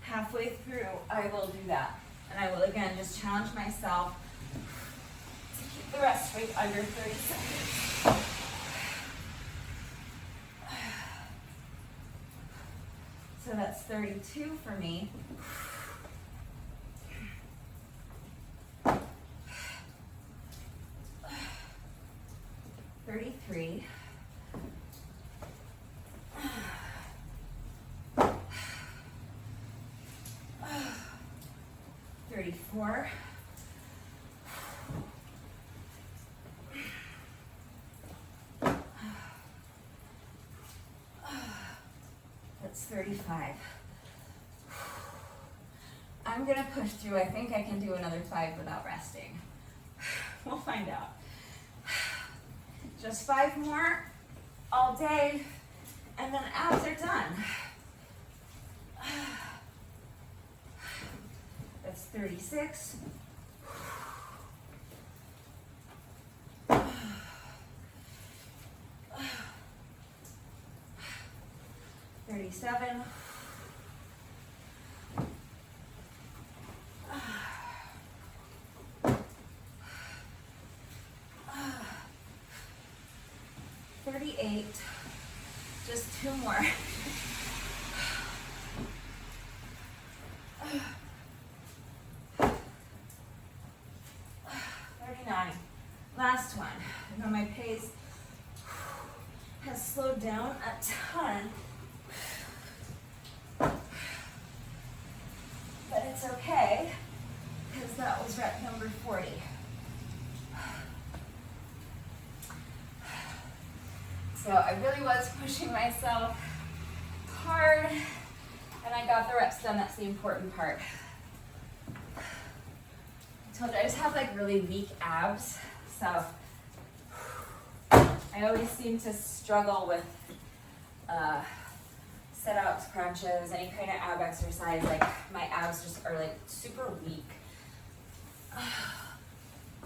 halfway through, I will do that. And I will again just challenge myself to keep the rest break under 30 seconds. So that's 32 for me. $33. 34. 35. I'm gonna push through. I think I can do another 5 without resting. We'll find out. Just 5 more all day, and then abs are done. That's 36. 37. 38. Just 2 more. 39. Last one. I know my pace has slowed down a ton, but it's okay because that was rep number 40. So I really was pushing myself hard, and I got the reps done. That's the important part. I told you I just have like really weak abs, so I always seem to struggle with sit-ups, crunches, any kind of ab exercise. Like my abs just are like super weak,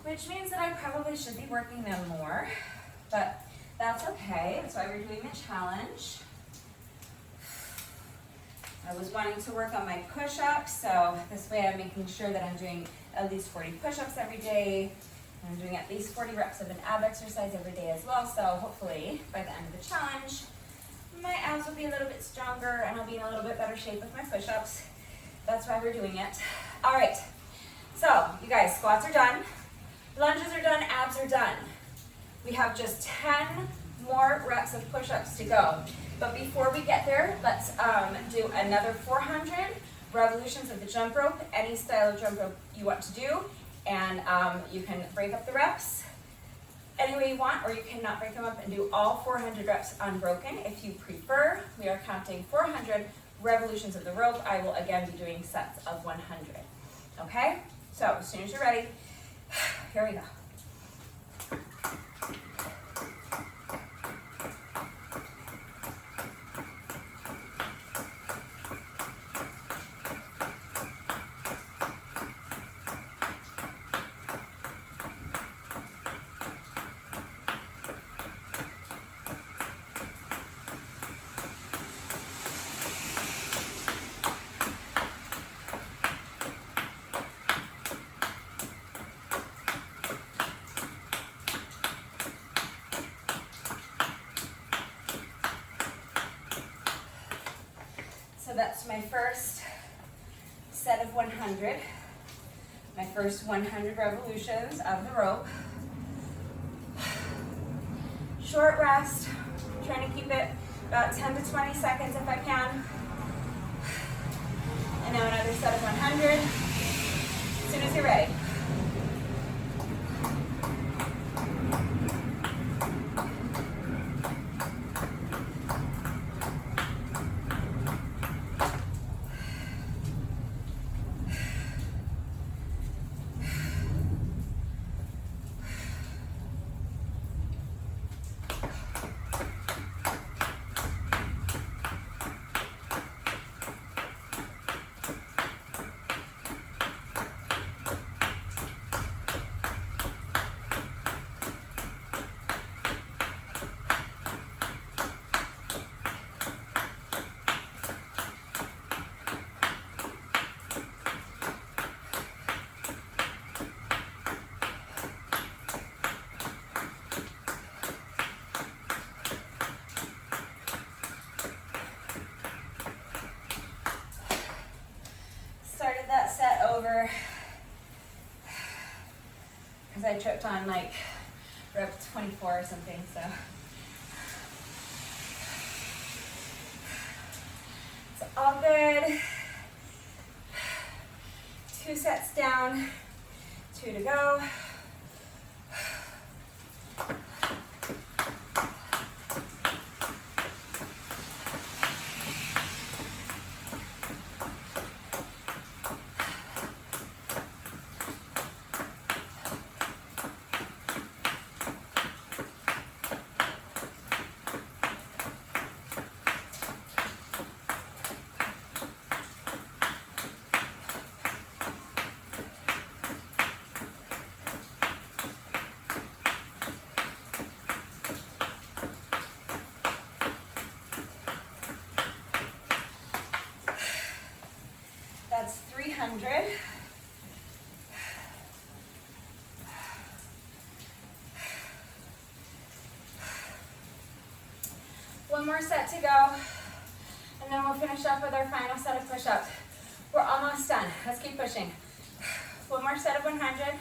which means that I probably should be working them more, but that's okay. That's why we're doing the challenge. I was wanting to work on my push-ups, so this way I'm making sure that I'm doing at least 40 push-ups every day. I'm doing at least 40 reps of an ab exercise every day as well, so hopefully by the end of the challenge, my abs will be a little bit stronger and I'll be in a little bit better shape with my push-ups. That's why we're doing it. All right, so you guys, squats are done, lunges are done, abs are done. We have just 10 more reps of push-ups to go. But before we get there, let's do another 400 revolutions of the jump rope, any style of jump rope you want to do. And you can break up the reps any way you want, or you can not break them up and do all 400 reps unbroken if you prefer. We are counting 400 revolutions of the rope. I will again be doing sets of 100. Okay? So as soon as you're ready, here we go. So that's my first set of 100, my first 100 revolutions of the rope. Short rest, trying to keep it about 10 to 20 seconds if I can. And now another set of 100, as soon as you're ready. Because I tripped on like rep 24 or something, so. It's all good. 2 sets down, 2 to go. That's 300. One more set to go, and then we'll finish up with our final set of push-ups. We're almost done. Let's keep pushing. One more set of 100.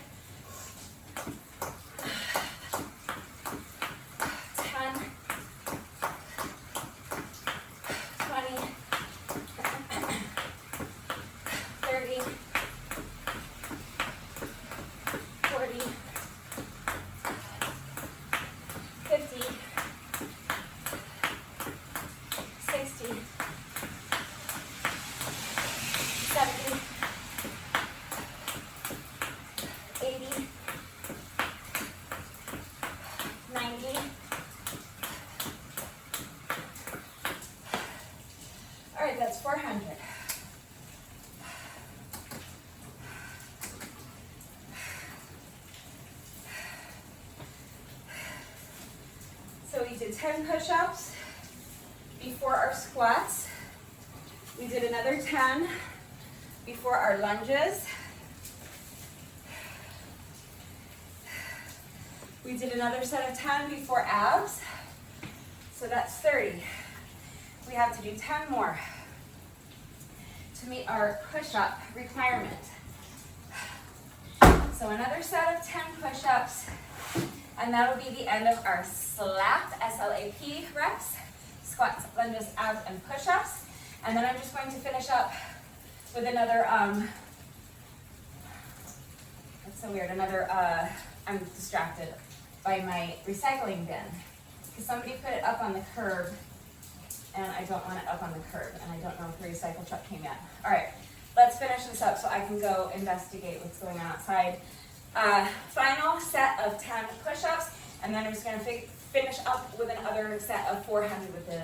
10 push-ups before our squats. We did another 10 before our lunges. We did another set of 10 before abs. So that's 30. We have to do 10 more to meet our push-up requirement. So another set of 10 push-ups, and that'll be the end of our SLAP, S-L-A-P reps, squats, lunges, abs, and push-ups. And then I'm just going to finish up with another, that's so weird, another, I'm distracted by my recycling bin, because somebody put it up on the curb, and I don't want it up on the curb, and I don't know if the recycle truck came yet. All right, let's finish this up so I can go investigate what's going on outside. Final set of 10 push-ups, and then I'm just going to finish up with another set of 400 with the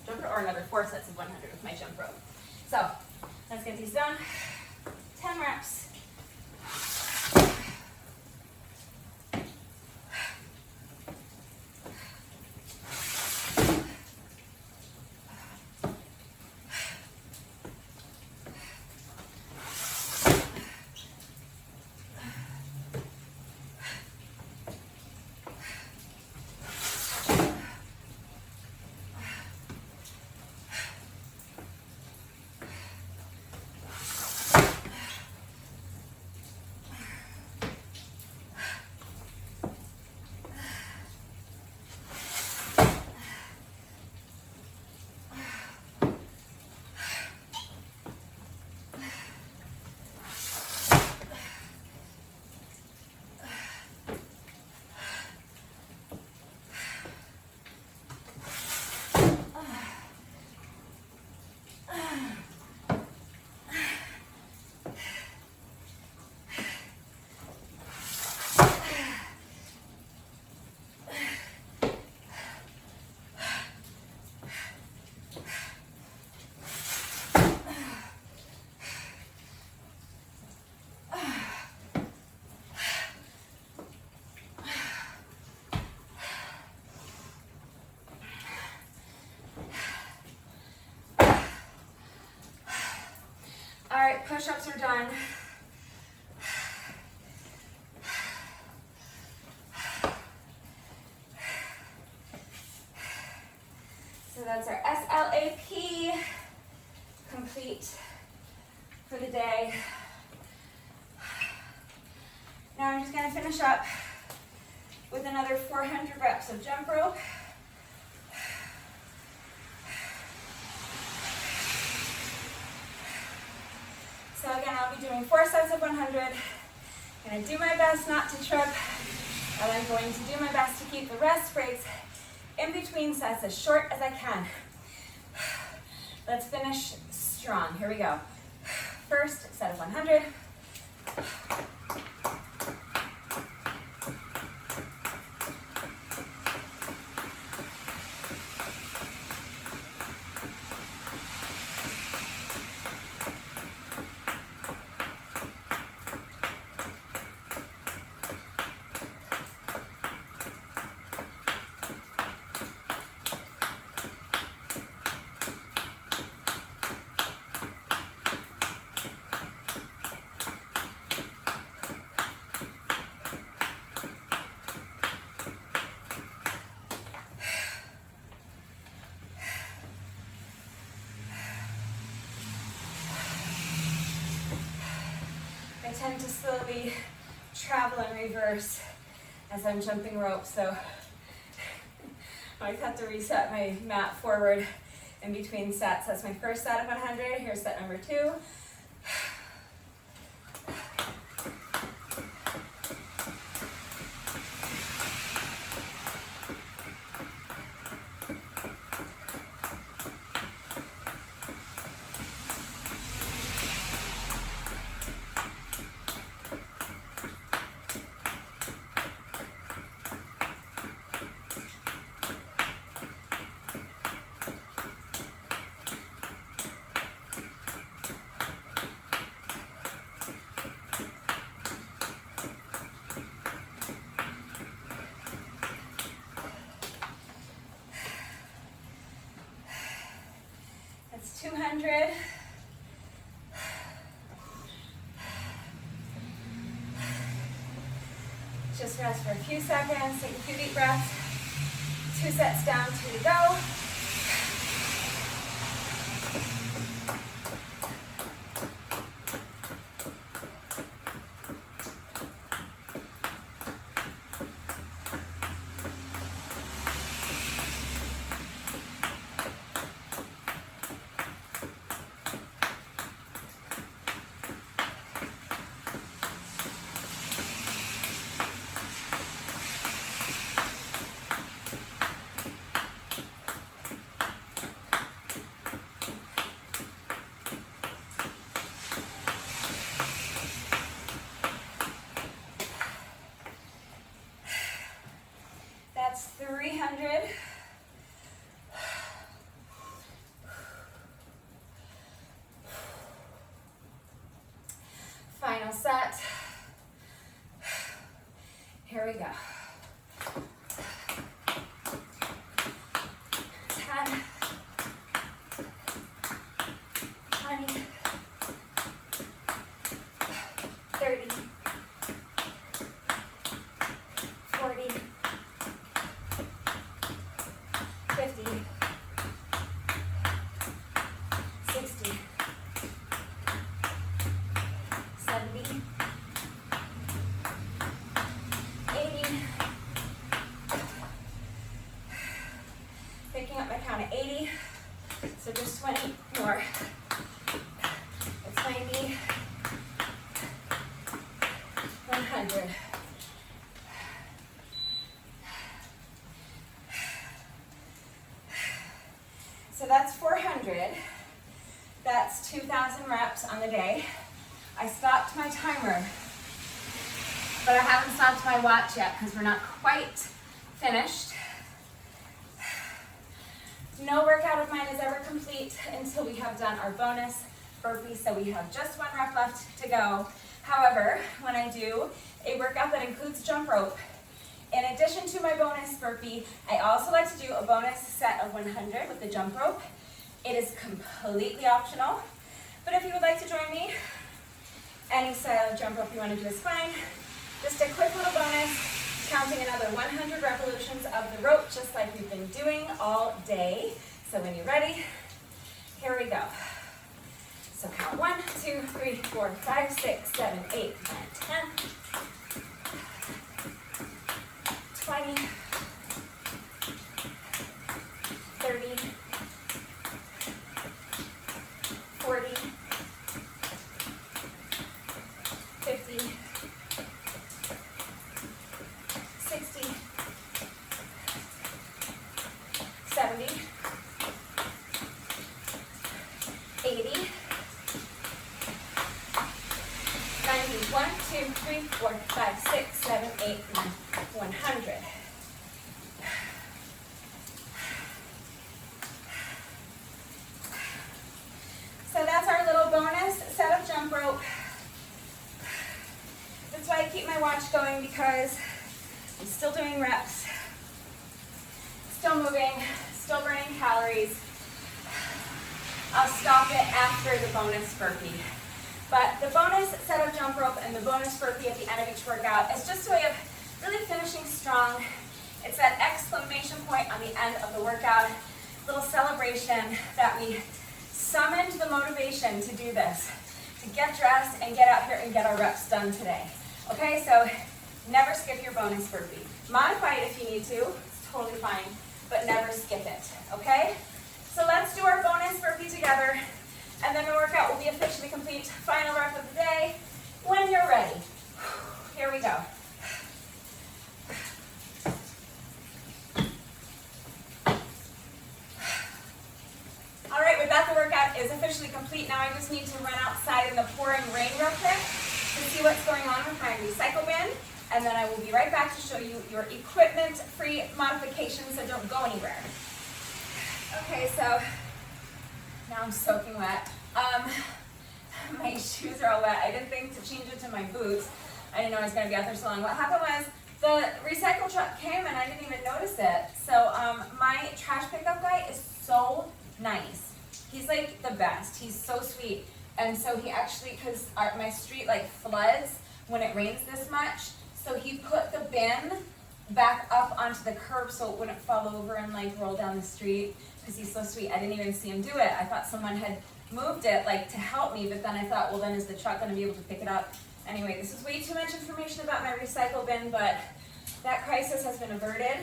jumper, or another 4 sets of 100 with my jump rope. So let's get these done. 10 reps. All right, push-ups are done. So that's our SLAP complete for the day. Now I'm just going to finish up with another 400 reps of jump rope. So again, I'll be doing 4 sets of 100. I'm going to do my best not to trip, and I'm going to do my best to keep the rest breaks in between sets as short as I can. Let's finish strong. Here we go. First set of 100. I tend to slowly travel in reverse as I'm jumping rope, so I always have to reset my mat forward in between sets. That's my first set of 100. Here's set number 2. 300. Just rest for a few seconds, take a few deep breaths. 2 sets down, 2 to go. That's 300. Final set. Here we go. 10, 20, 30, 40, 50, 60, 70, 80. Picking up my count at 80. So just 20 more. It's 90, 100. So that's 400. That's 2,000 reps on the day. I stopped my timer, but I haven't stopped my watch yet because we're not quite finished. No workout of mine is ever complete until we have done our bonus burpee, so we have just 1 rep left to go. However, when I do a workout that includes jump rope, in addition to my bonus burpee, I also like to do a bonus set of 100 with the jump rope. It is completely optional, but if you would like to join me, any style of jump rope you want to do is fine. Just a quick little bonus, counting another 100 revolutions of the rope, just like we've been doing all day. So when you're ready, here we go. So count 1, 2, 3, 4, 5, 6, 7, 8, 9, 10, 20, 30, 40, 50, 60, 70, 80, 90, 1, 2, 3, 4, 5, 6, 7, 8, 9, 100. So that's our little bonus set of jump rope. That's why I keep my watch going, because I'm still doing reps, still moving, still burning calories. I'll stop it after the bonus burpee. But the bonus set of jump rope and the bonus burpee at the end of each workout is just a way of really finishing strong. It's that exclamation point on the end of the workout, little celebration that we summoned the motivation to do this, to get dressed and get out here and get our reps done today. Okay, so never skip your bonus burpee. Modify it if you need to, it's totally fine, but never skip it, okay? So let's do our bonus burpee together, and then the workout will be officially complete. Final rep of the day, when you're ready. Here we go. All right, with that, the workout is officially complete. Now I just need to run outside in the pouring rain real quick to see what's going on with my recycle bin, and then I will be right back to show you your equipment-free modifications, so don't go anywhere. Okay, so now I'm soaking wet. My shoes are all wet. I didn't think to change it to my boots. I didn't know I was going to be out there so long. What happened was the recycle truck came and I didn't even notice it. So my trash pickup guy is so nice. He's like the best. He's so sweet. And so he actually, because my street like floods when it rains this much, so he put the bin back up onto the curb so it wouldn't fall over and like roll down the street, because he's so sweet. I didn't even see him do it. I thought someone had moved it like to help me, but then I thought, well, then is the truck going to be able to pick it up? Anyway, this is way too much information about my recycle bin, but that crisis has been averted.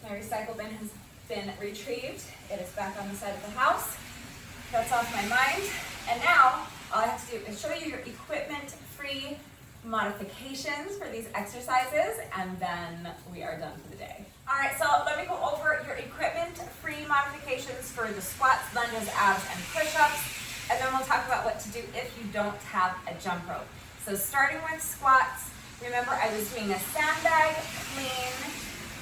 My recycle bin has been retrieved. It is back on the side of the house. That's off my mind. And now all I have to do is show you your equipment-free modifications for these exercises, and then we are done for the day. All right, so let me go over your equipment-free modifications for the squats, lunges, abs, and push-ups, and then we'll talk about what to do if you don't have a jump rope. So starting with squats, remember I was doing a sandbag clean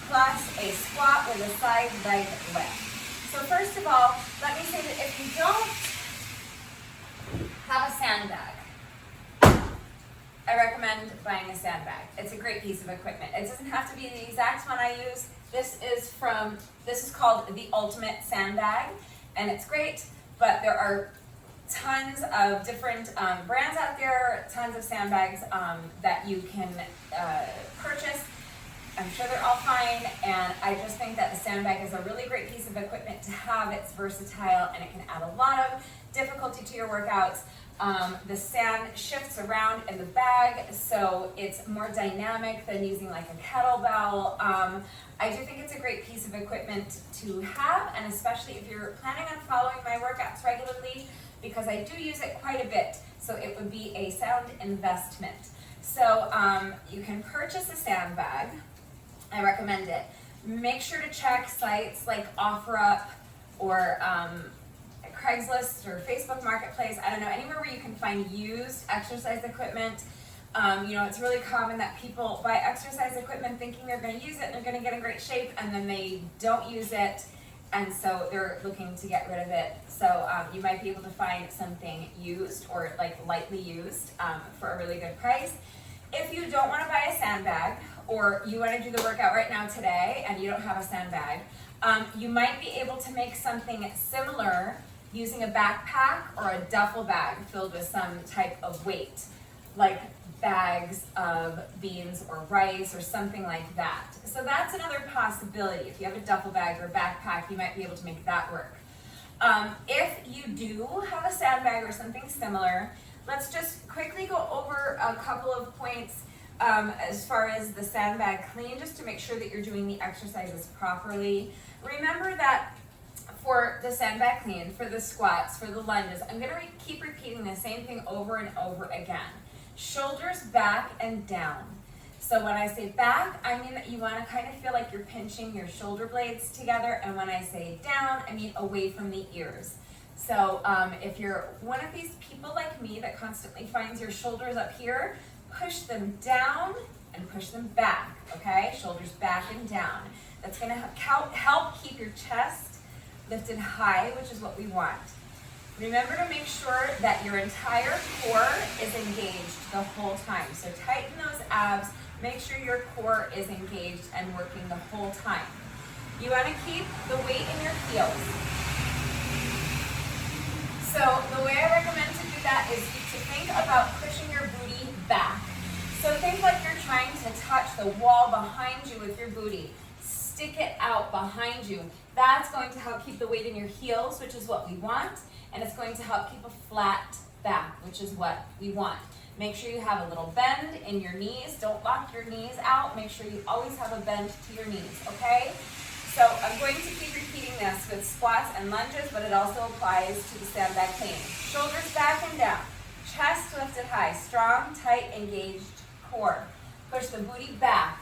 plus a squat with a side leg lift. So first of all, let me say that if you don't have a sandbag, I recommend buying a sandbag. It's a great piece of equipment. It doesn't have to be the exact one I use. This is called the Ultimate Sandbag, and it's great, but there are tons of different brands out there, tons of sandbags that you can purchase. I'm sure they're all fine, and I just think that the sandbag is a really great piece of equipment to have. It's versatile, and it can add a lot of difficulty to your workouts. The sand shifts around in the bag, so it's more dynamic than using like a kettlebell. I do think it's a great piece of equipment to have, and especially if you're planning on following my workouts regularly, because I do use it quite a bit, so it would be a sound investment. So you can purchase a sandbag. I recommend it. Make sure to check sites like OfferUp or Craigslist or Facebook Marketplace. I don't know, anywhere where you can find used exercise equipment. It's really common that people buy exercise equipment thinking they're going to use it and they're going to get in great shape, and then they don't use it, and so they're looking to get rid of it. So you might be able to find something used or like lightly used for a really good price. If you don't want to buy a sandbag, or you want to do the workout right now today and you don't have a sandbag, you might be able to make something similar using a backpack or a duffel bag filled with some type of weight, like bags of beans or rice or something like that. So that's another possibility. If you have a duffel bag or backpack, you might be able to make that work. If you do have a sandbag or something similar, let's just quickly go over a couple of points as far as the sandbag clean, just to make sure that you're doing the exercises properly. Remember that for the sandbag clean, for the squats, for the lunges, I'm going to keep repeating the same thing over and over again. Shoulders back and down. So when I say back, I mean that you want to kind of feel like you're pinching your shoulder blades together, and when I say down, I mean away from the ears. So if you're one of these people like me that constantly finds your shoulders up here, push them down and push them back, okay? Shoulders back and down. That's going to help keep your chest lifted high, which is what we want. Remember to make sure that your entire core is engaged the whole time. So tighten those abs, make sure your core is engaged and working the whole time. You want to keep the weight in your heels. So the way I recommend to do that is to think about pushing your booty back. So think like you're trying to touch the wall behind you with your booty. Stick it out behind you. That's going to help keep the weight in your heels, which is what we want. And it's going to help keep a flat back, which is what we want. Make sure you have a little bend in your knees. Don't lock your knees out. Make sure you always have a bend to your knees, okay? So I'm going to keep repeating this with squats and lunges, but it also applies to the sandbag clean. Shoulders back and down. Chest lifted high. Strong, tight, engaged core. Push the booty back.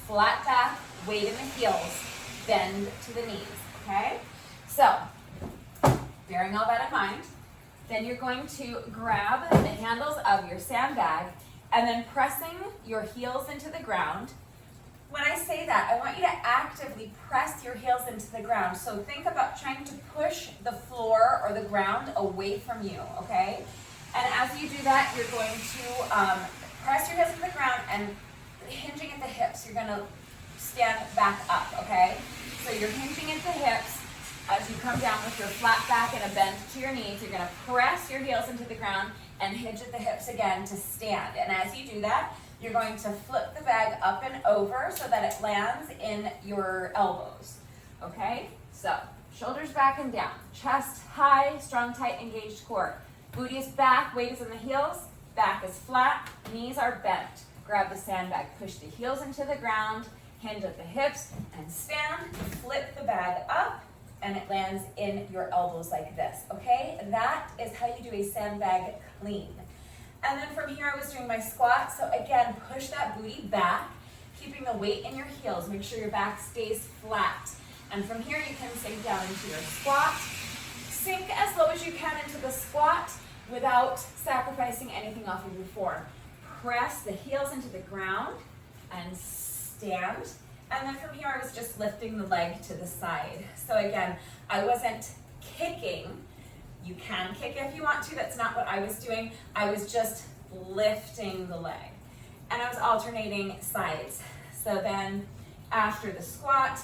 Flat back, weight in the heels, bend to the knees, okay? So, bearing all that in mind, then you're going to grab the handles of your sandbag and then pressing your heels into the ground. When I say that, I want you to actively press your heels into the ground. So think about trying to push the floor or the ground away from you, okay? And as you do that, you're going to press your heels into the ground and hinging at the hips. You're going to stand back up, okay? So you're hinging at the hips As you come down with your flat back and a bend to your knees, you're gonna press your heels into the ground and hinge at the hips again to stand. And as you do that, you're going to flip the bag up and over so that it lands in your elbows, okay? So, shoulders back and down, chest high, strong, tight, engaged core. Booty is back, weight is in the heels, back is flat, knees are bent. Grab the sandbag, push the heels into the ground, hinge at the hips, and stand, flip the bag up, and it lands in your elbows like this, okay? That is how you do a sandbag clean. And then from here, I was doing my squat. So again, push that booty back, keeping the weight in your heels. Make sure your back stays flat. And from here, you can sink down into your squat. Sink as low as you can into the squat without sacrificing anything off of your form. Press the heels into the ground and stand. And then from here, I was just lifting the leg to the side. So again, I wasn't kicking. You can kick if you want to. That's not what I was doing. I was just lifting the leg. And I was alternating sides. So then after the squat,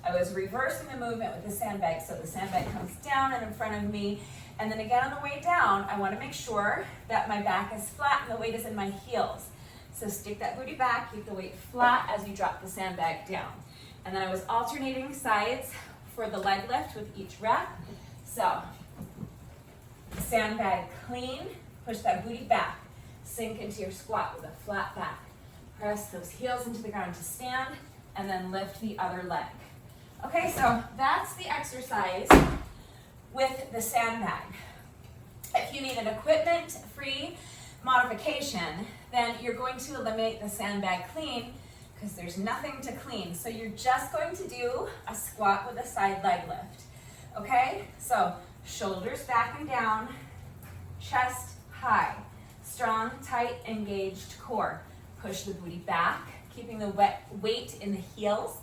I was reversing the movement with the sandbag. So the sandbag comes down and in front of me. And then again on the way down, I want to make sure that my back is flat and the weight is in my heels. So stick that booty back, keep the weight flat as you drop the sandbag down. And then I was alternating sides for the leg lift with each rep. So sandbag clean, push that booty back, sink into your squat with a flat back. Press those heels into the ground to stand, and then lift the other leg. Okay, so that's the exercise with the sandbag. If you need an equipment-free modification, then you're going to eliminate the sandbag clean because there's nothing to clean. So you're just going to do a squat with a side leg lift. Okay, so shoulders back and down, chest high, strong, tight, engaged core. Push the booty back, keeping the weight in the heels,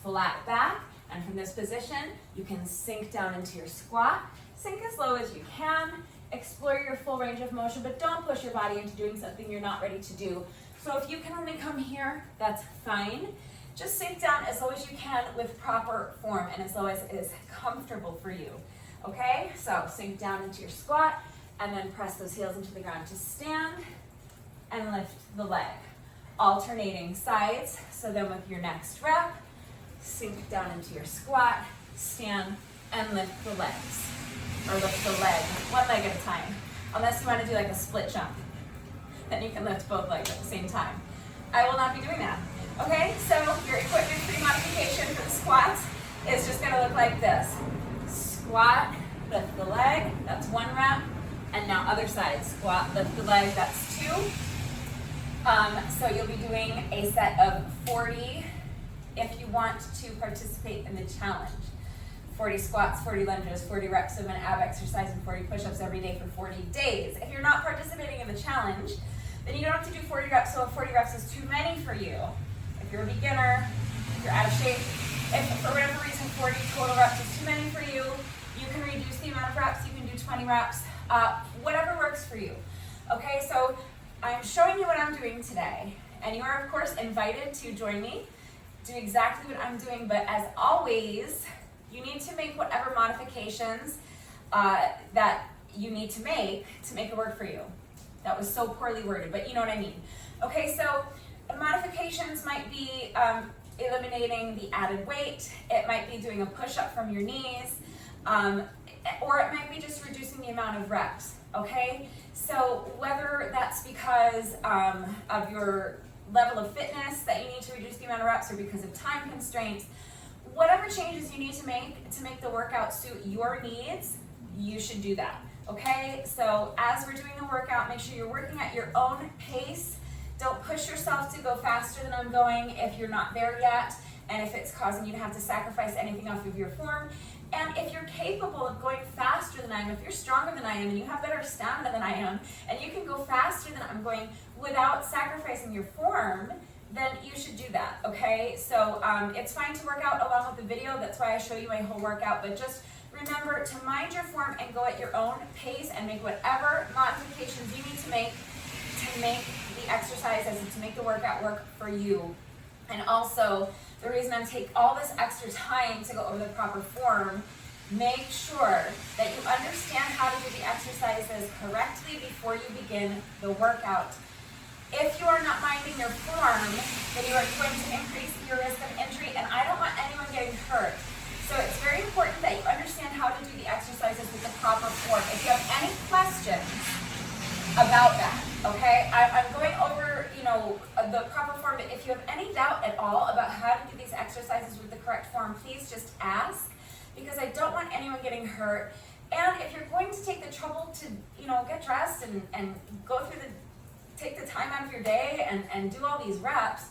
flat back, and from this position, you can sink down into your squat. Sink as low as you can. Explore your full range of motion, but don't push your body into doing something you're not ready to do. So if you can only come here, that's fine. Just sink down as low as you can with proper form and as low as it is comfortable for you. Okay, so sink down into your squat and then press those heels into the ground to stand and lift the leg. Alternating sides, so then with your next rep, sink down into your squat, stand, and lift the legs. Or lift the leg, one leg at a time. Unless you want to do like a split jump. Then you can lift both legs at the same time. I will not be doing that. Okay, so your equipment-free modification for the squats is just going to look like this. Squat, lift the leg, that's one rep. And now other side, squat, lift the leg, that's two. So you'll be doing a set of 40 if you want to participate in the challenge. 40 squats, 40 lunges, 40 reps of an ab exercise, and 40 push-ups every day for 40 days. If you're not participating in the challenge, then you don't have to do 40 reps, so if 40 reps is too many for you, if you're a beginner, if you're out of shape, if for whatever reason 40 total reps is too many for you, you can reduce the amount of reps, you can do 20 reps, whatever works for you. Okay, so I'm showing you what I'm doing today, and you are of course invited to join me, do exactly what I'm doing, but as always, you need to make whatever modifications that you need to make it work for you. That was so poorly worded, but you know what I mean. Okay, so modifications might be eliminating the added weight. It might be doing a push-up from your knees, or it might be just reducing the amount of reps, okay? So whether that's because of your level of fitness that you need to reduce the amount of reps or because of time constraints, whatever changes you need to make the workout suit your needs, you should do that, okay? So as we're doing the workout, make sure you're working at your own pace. Don't push yourself to go faster than I'm going if you're not there yet, and if it's causing you to have to sacrifice anything off of your form. And if you're capable of going faster than I am, if you're stronger than I am, and you have better stamina than I am, and you can go faster than I'm going without sacrificing your form, then you should do that, okay? So it's fine to work out along with the video. That's why I show you my whole workout, but just remember to mind your form and go at your own pace and make whatever modifications you need to make the exercises and to make the workout work for you. And also, the reason I take all this extra time to go over the proper form make sure that you understand how to do the exercises correctly before you begin the workout. If you are not minding your form, then you are going to increase your risk of injury, and I don't want anyone getting hurt. So it's very important that you understand how to do the exercises with the proper form. If you have any questions about that, okay, I'm going over, the proper form, but if you have any doubt at all about how to do these exercises with the correct form, please just ask, because I don't want anyone getting hurt. And if you're going to take the trouble to, get dressed and go through take the time out of your day and do all these reps,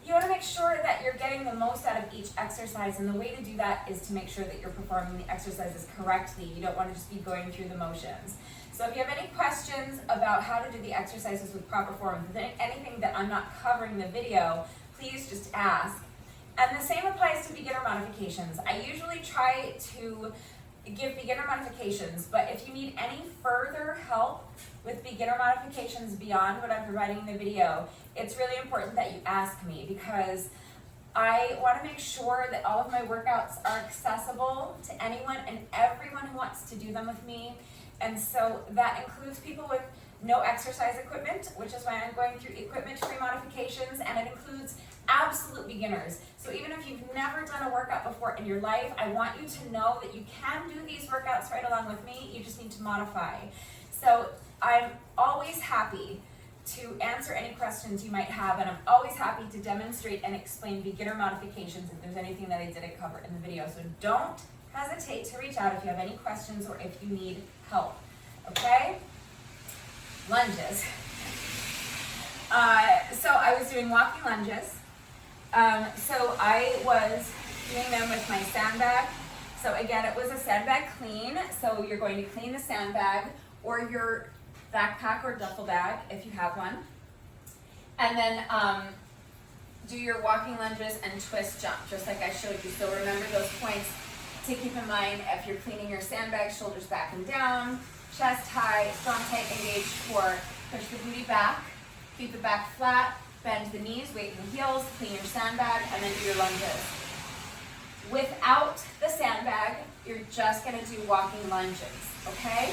you want to make sure that you're getting the most out of each exercise, and the way to do that is to make sure that you're performing the exercises correctly. You don't want to just be going through the motions. So if you have any questions about how to do the exercises with proper form, if there's anything that I'm not covering in the video, please just ask. And the same applies to beginner modifications. I usually try to give beginner modifications, but if you need any further help with beginner modifications beyond what I'm providing in the video, it's really important that you ask me, because I want to make sure that all of my workouts are accessible to anyone and everyone who wants to do them with me. And so that includes people with no exercise equipment, which is why I'm going through equipment-free modifications, and it includes absolute beginners. So even if you've never done a workout before in your life, I want you to know that you can do these workouts right along with me. You just need to modify. So I'm always happy to answer any questions you might have, and I'm always happy to demonstrate and explain beginner modifications if there's anything that I didn't cover in the video. So don't hesitate to reach out if you have any questions or if you need help, okay? Lunges. So I was doing walking lunges. So I was doing them with my sandbag. So again, it was a sandbag clean. So you're going to clean the sandbag or your backpack or duffel bag if you have one. And then do your walking lunges and twist jump, just like I showed you. So remember those points to keep in mind if you're cleaning your sandbag: shoulders back and down, chest high, strong, tight, engaged core. Push the booty back, keep the back flat, bend the knees, weight in the heels, clean your sandbag, and then do your lunges. Without the sandbag, you're just gonna do walking lunges, okay?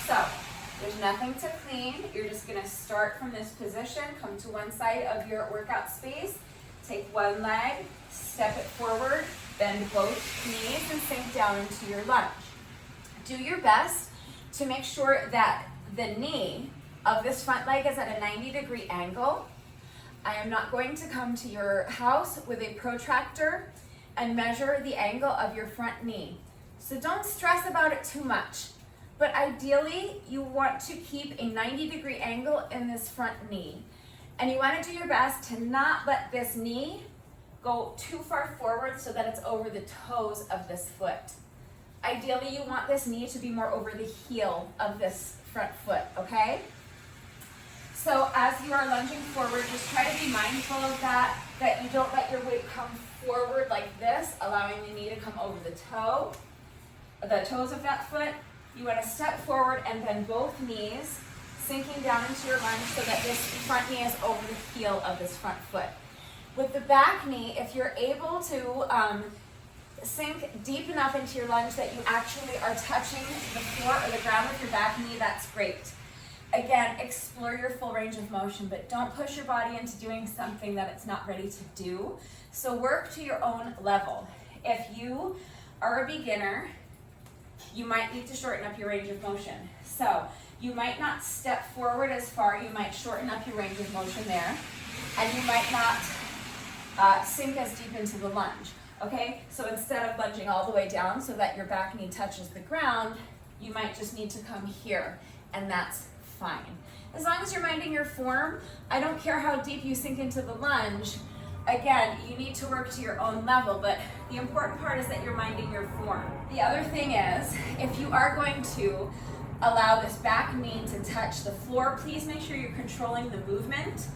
So, there's nothing to clean. You're just gonna start from this position, come to one side of your workout space, take one leg, step it forward, bend both knees, and sink down into your lunge. Do your best to make sure that the knee of this front leg is at a 90-degree angle. I am not going to come to your house with a protractor and measure the angle of your front knee. So don't stress about it too much. But ideally, you want to keep a 90-degree angle in this front knee. And you want to do your best to not let this knee go too far forward so that it's over the toes of this foot. Ideally, you want this knee to be more over the heel of this front foot, okay? So as you are lunging forward, just try to be mindful of that you don't let your weight come forward like this, allowing the knee to come over the toes of that foot. You want to step forward and bend both knees, sinking down into your lunge so that this front knee is over the heel of this front foot. With the back knee, if you're able to sink deep enough into your lunge that you actually are touching the floor or the ground with your back knee, that's great. Again, explore your full range of motion, but don't push your body into doing something that it's not ready to do. So work to your own level. If you are a beginner, you might need to shorten up your range of motion. So you might not step forward as far, you might shorten up your range of motion there, and you might not sink as deep into the lunge, okay? So instead of lunging all the way down so that your back knee touches the ground, you might just need to come here, and that's fine. As long as you're minding your form, I don't care how deep you sink into the lunge. Again, you need to work to your own level, but the important part is that you're minding your form. The other thing is, if you are going to allow this back knee to touch the floor, please make sure you're controlling the movement.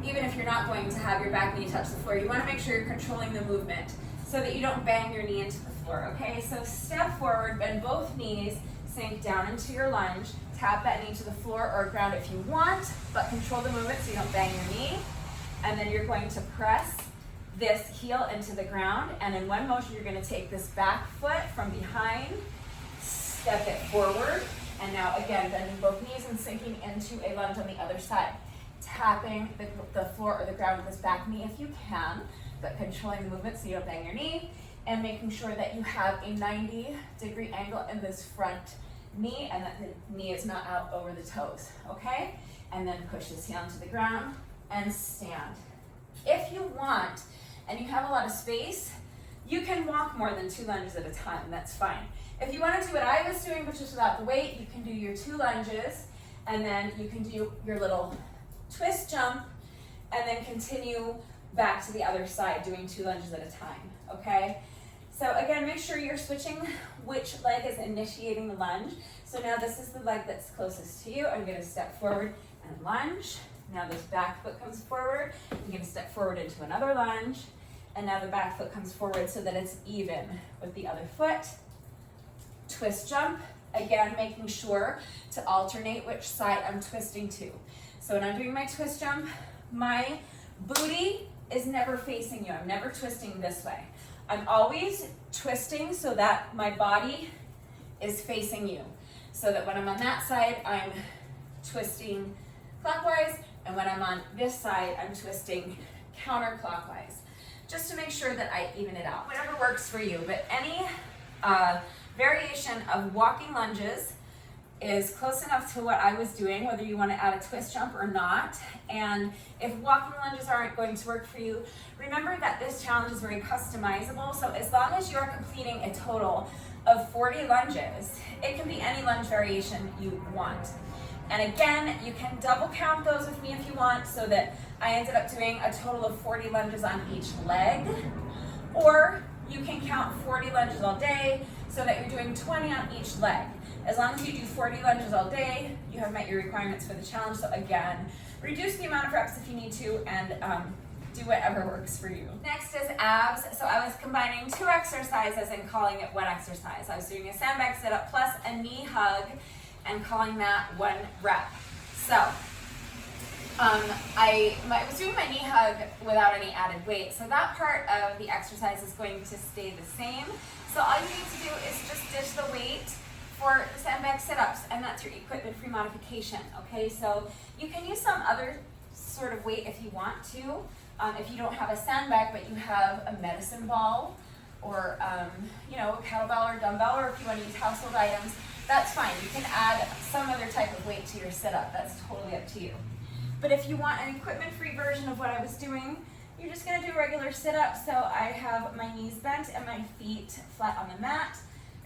Even if you're not going to have your back knee touch the floor, you want to make sure you're controlling the movement so that you don't bang your knee into the floor, okay? So step forward, bend both knees, sink down into your lunge, tap that knee to the floor or ground if you want, but control the movement so you don't bang your knee. And then you're going to press this heel into the ground, and in one motion, you're gonna take this back foot from behind, step it forward, and now again, bending both knees and sinking into a lunge on the other side. Tapping the floor or the ground with this back knee if you can, but controlling the movement so you don't bang your knee, and making sure that you have a 90-degree angle in this front knee and that the knee is not out over the toes, okay? And then push this heel into the ground and stand. If you want, and you have a lot of space, you can walk more than 2 lunges at a time, that's fine. If you want to do what I was doing, but just without the weight, you can do your 2 lunges, and then you can do your little twist jump, and then continue back to the other side, doing 2 lunges at a time, okay? So again, make sure you're switching which leg is initiating the lunge. So now this is the leg that's closest to you. I'm gonna step forward and lunge. Now this back foot comes forward. I'm gonna step forward into another lunge. And now the back foot comes forward so that it's even with the other foot. Twist jump, again, making sure to alternate which side I'm twisting to. So when I'm doing my twist jump, my booty is never facing you. I'm never twisting this way. I'm always twisting so that my body is facing you. So that when I'm on that side, I'm twisting clockwise, and when I'm on this side, I'm twisting counterclockwise. Just to make sure that I even it out. Whatever works for you, but any variation of walking lunges is close enough to what I was doing, whether you want to add a twist jump or not. And if walking lunges aren't going to work for you, remember that this challenge is very customizable. So as long as you're completing a total of 40 lunges, it can be any lunge variation you want. And again, you can double count those with me if you want, so that I ended up doing a total of 40 lunges on each leg. Or you can count 40 lunges all day, so that you're doing 20 on each leg. As long as you do 40 lunges all day, you have met your requirements for the challenge. So again, reduce the amount of reps if you need to, and do whatever works for you. Next is abs. So I was combining 2 exercises and calling it one exercise. I was doing a sandbag sit-up plus a knee hug and calling that 1 rep. So I was doing my knee hug without any added weight. So that part of the exercise is going to stay the same. So all you need to do is just ditch the weight for the sandbag sit-ups, and that's your equipment-free modification, okay? So you can use some other sort of weight if you want to. If you don't have a sandbag, but you have a medicine ball, or you know, a kettlebell or dumbbell, or if you want to use household items, that's fine. You can add some other type of weight to your sit-up. That's totally up to you. But if you want an equipment-free version of what I was doing, you're just gonna do a regular sit-up. So I have my knees bent and my feet flat on the mat.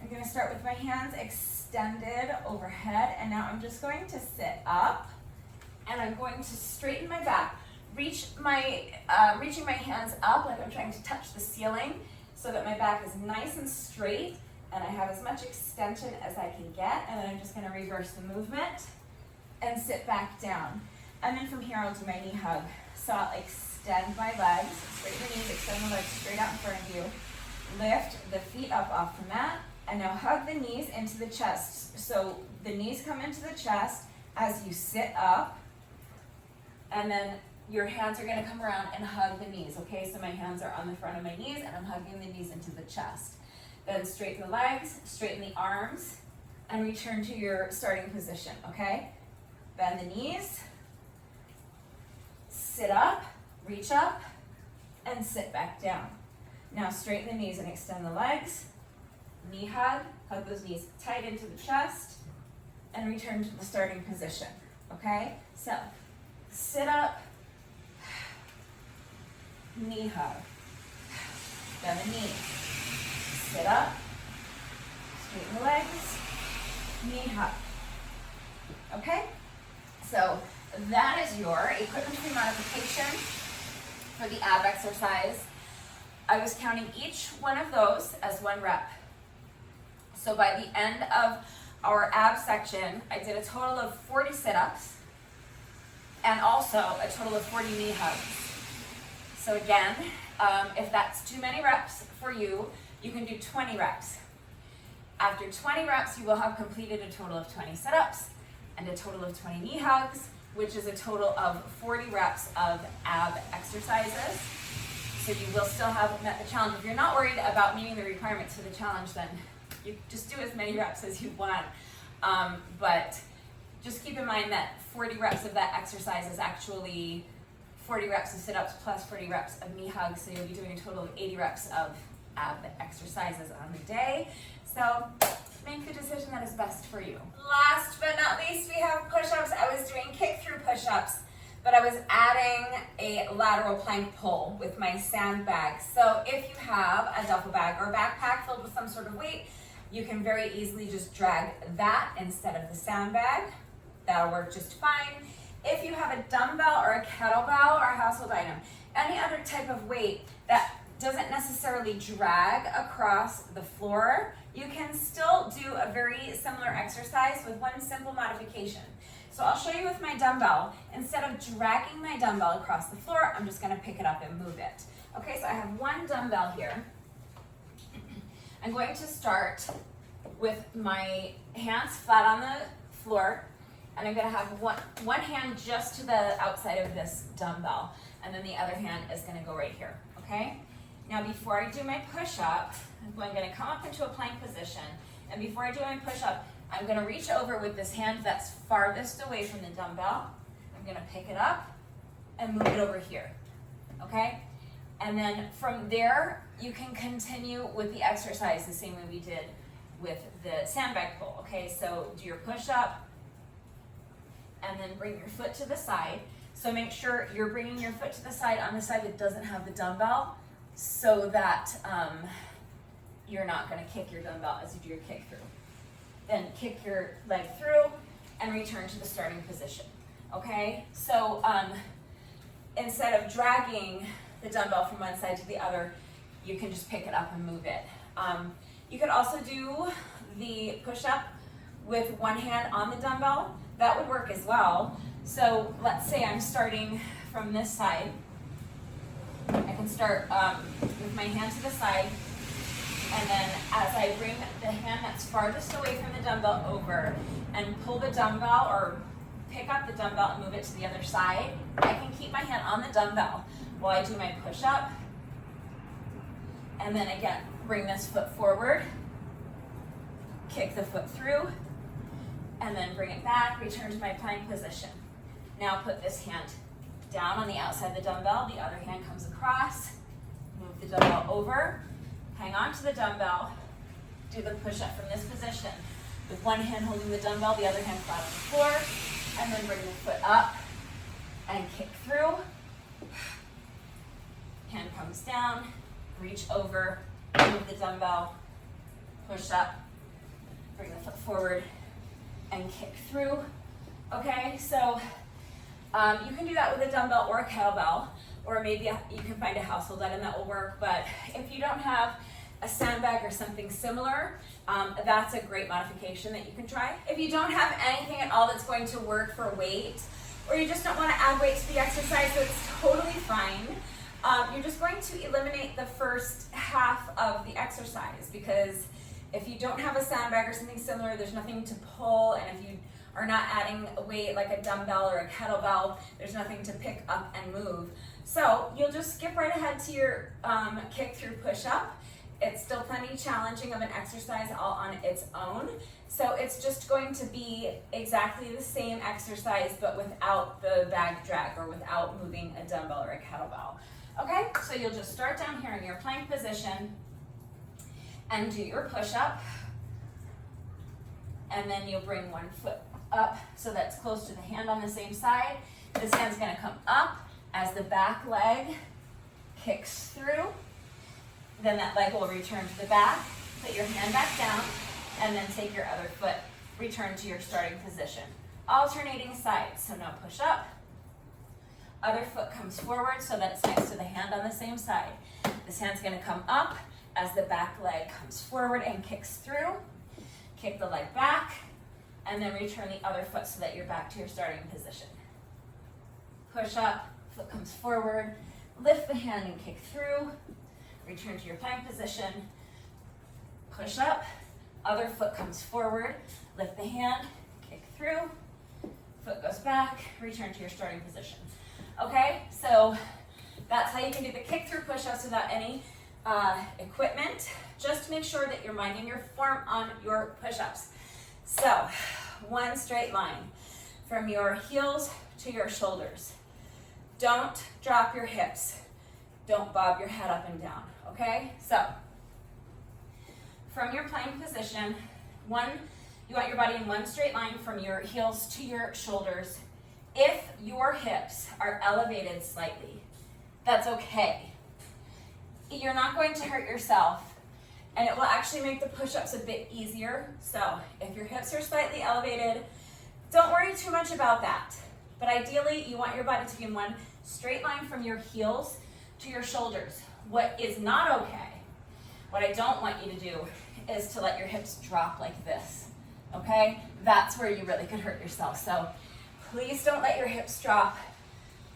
I'm gonna start with my hands extended overhead, and now I'm just going to sit up, and I'm going to straighten my back. Reaching my hands up like I'm trying to touch the ceiling, so that my back is nice and straight, and I have as much extension as I can get, and then I'm just gonna reverse the movement and sit back down. And then from here, I'll do my knee hug. So I'll extend my legs, straighten the knees, extend the legs straight out in front of you. Lift the feet up off the mat, and now hug the knees into the chest. So the knees come into the chest as you sit up, and then your hands are gonna come around and hug the knees, okay? So my hands are on the front of my knees, and I'm hugging the knees into the chest. Then straighten the legs, straighten the arms, and return to your starting position, okay? Bend the knees, sit up, reach up, and sit back down. Now straighten the knees and extend the legs. Knee hug those knees tight into the chest, and return to the starting position, okay? So, sit up, knee hug, bend the knees, sit up, straighten the legs, knee hug, okay? So, that is your equipment-free modification for the ab exercise. I was counting each one of those as 1 rep. So by the end of our ab section, I did a total of 40 sit-ups and also a total of 40 knee hugs. So again, if that's too many reps for you, you can do 20 reps. After 20 reps, you will have completed a total of 20 sit-ups and a total of 20 knee hugs, which is a total of 40 reps of ab exercises. So you will still have met the challenge. If you're not worried about meeting the requirements for the challenge, then you just do as many reps as you want. But just keep in mind that 40 reps of that exercise is actually 40 reps of sit-ups plus 40 reps of knee hugs. So you'll be doing a total of 80 reps of ab exercises on the day. So make the decision that is best for you. Last but not least, we have push-ups. I was doing kick-through push-ups, but I was adding a lateral plank pull with my sandbag. So if you have a duffel bag or a backpack filled with some sort of weight, you can very easily just drag that instead of the sandbag. That'll work just fine. If you have a dumbbell or a kettlebell or a household item, any other type of weight that doesn't necessarily drag across the floor, you can still do a very similar exercise with one simple modification. So I'll show you with my dumbbell. Instead of dragging my dumbbell across the floor, I'm just gonna pick it up and move it. Okay, so I have one dumbbell here. I'm going to start with my hands flat on the floor, and I'm gonna have one hand just to the outside of this dumbbell, and then the other hand is gonna go right here, okay? Now before I do my push-up, I'm gonna come up into a plank position, and before I do my push-up, I'm gonna reach over with this hand that's farthest away from the dumbbell. I'm gonna pick it up and move it over here, okay? And then from there, you can continue with the exercise the same way we did with the sandbag pull, okay? So do your push-up, and then bring your foot to the side. So make sure you're bringing your foot to the side on the side that doesn't have the dumbbell, so that you're not gonna kick your dumbbell as you do your kick through. Then kick your leg through and return to the starting position, okay? So instead of dragging the dumbbell from one side to the other, you can just pick it up and move it. You could also do the push-up with one hand on the dumbbell. That would work as well. So let's say I'm starting from this side. I can start with my hand to the side, and then as I bring the hand that's farthest away from the dumbbell over and pull the dumbbell or pick up the dumbbell and move it to the other side, I can keep my hand on the dumbbell while I do my push-up. And then again, bring this foot forward, kick the foot through, and then bring it back, return to my plank position. Now put this hand down on the outside of the dumbbell, the other hand comes across, move the dumbbell over, hang on to the dumbbell, do the push-up from this position with one hand holding the dumbbell, the other hand flat on the floor, and then bring the foot up and kick through. Hand comes down, reach over, move the dumbbell, push up, bring the foot forward, and kick through. Okay, so you can do that with a dumbbell or a kettlebell, or maybe you can find a household item that will work. But if you don't have a sandbag or something similar, that's a great modification that you can try. If you don't have anything at all that's going to work for weight, or you just don't want to add weight to the exercise, that's totally fine. You're just going to eliminate the first half of the exercise, because if you don't have a sandbag or something similar, there's nothing to pull, and if you are not adding a weight like a dumbbell or a kettlebell, there's nothing to pick up and move. So you'll just skip right ahead to your kick through push-up. It's still plenty challenging of an exercise all on its own. So it's just going to be exactly the same exercise, but without the bag drag or without moving a dumbbell or a kettlebell. Okay, so you'll just start down here in your plank position and do your push-up. And then you'll bring one foot up so that's close to the hand on the same side. This hand's gonna come up as the back leg kicks through. Then that leg will return to the back. Put your hand back down, and then take your other foot, return to your starting position. Alternating sides, so now push up. Other foot comes forward so that it's next to the hand on the same side. This hand's gonna come up as the back leg comes forward and kicks through. Kick the leg back, and then return the other foot so that you're back to your starting position. Push up, foot comes forward, lift the hand and kick through. Return to your plank position. Push up, other foot comes forward, lift the hand, kick through, foot goes back, return to your starting position. Okay, so That's how you can do the kick through push-ups without any equipment. Just make sure that you're minding your form on your push-ups. So, one straight line from your heels to your shoulders. Don't drop your hips. Don't bob your head up and down, okay? So, from your plank position, you want your body in one straight line from your heels to your shoulders. If your hips are elevated slightly, that's okay. You're not going to hurt yourself, and it will actually make the push-ups a bit easier. So if your hips are slightly elevated, don't worry too much about that. But ideally, you want your body to be in one straight line from your heels to your shoulders. What is not okay, what I don't want you to do, is to let your hips drop like this, okay? That's where you really could hurt yourself. So please don't let your hips drop.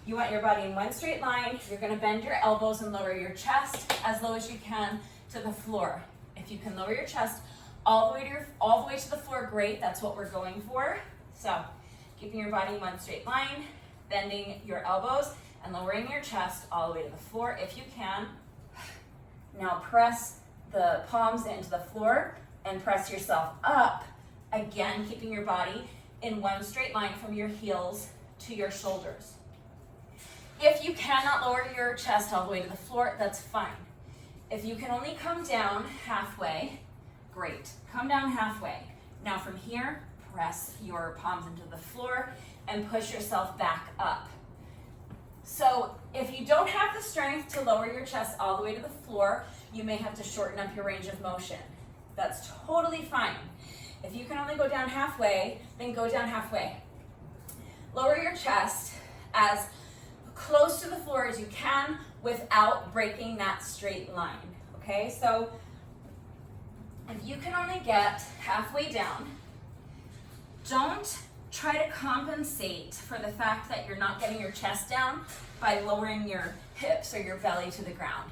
You want your body in one straight line. You're gonna bend your elbows and lower your chest as low as you can to the floor. If you can lower your chest all the way to the floor, great, that's what we're going for. So keeping your body in one straight line, bending your elbows and lowering your chest all the way to the floor if you can. Now press the palms into the floor and press yourself up. Again, keeping your body in one straight line from your heels to your shoulders. If you cannot lower your chest all the way to the floor, that's fine. If you can only come down halfway, great. Come down halfway. Now from here, press your palms into the floor and push yourself back up. So if you don't have the strength to lower your chest all the way to the floor, you may have to shorten up your range of motion. That's totally fine. If you can only go down halfway, then go down halfway. Lower your chest as close to the floor as you can without breaking that straight line, okay? So if you can only get halfway down, don't try to compensate for the fact that you're not getting your chest down by lowering your hips or your belly to the ground,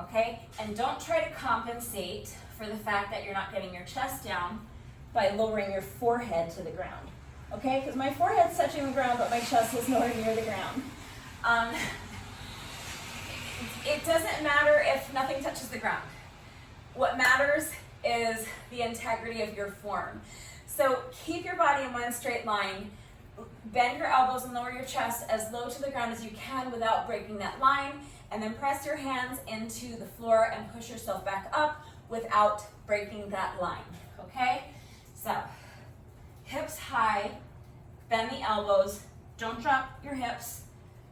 okay? And don't try to compensate for the fact that you're not getting your chest down by lowering your forehead to the ground, okay? Because my forehead's touching the ground, but my chest is nowhere near the ground. It doesn't matter if nothing touches the ground. What matters is the integrity of your form. So keep your body in one straight line, bend your elbows and lower your chest as low to the ground as you can without breaking that line, and then press your hands into the floor and push yourself back up without breaking that line, okay? So, hips high, bend the elbows, don't drop your hips,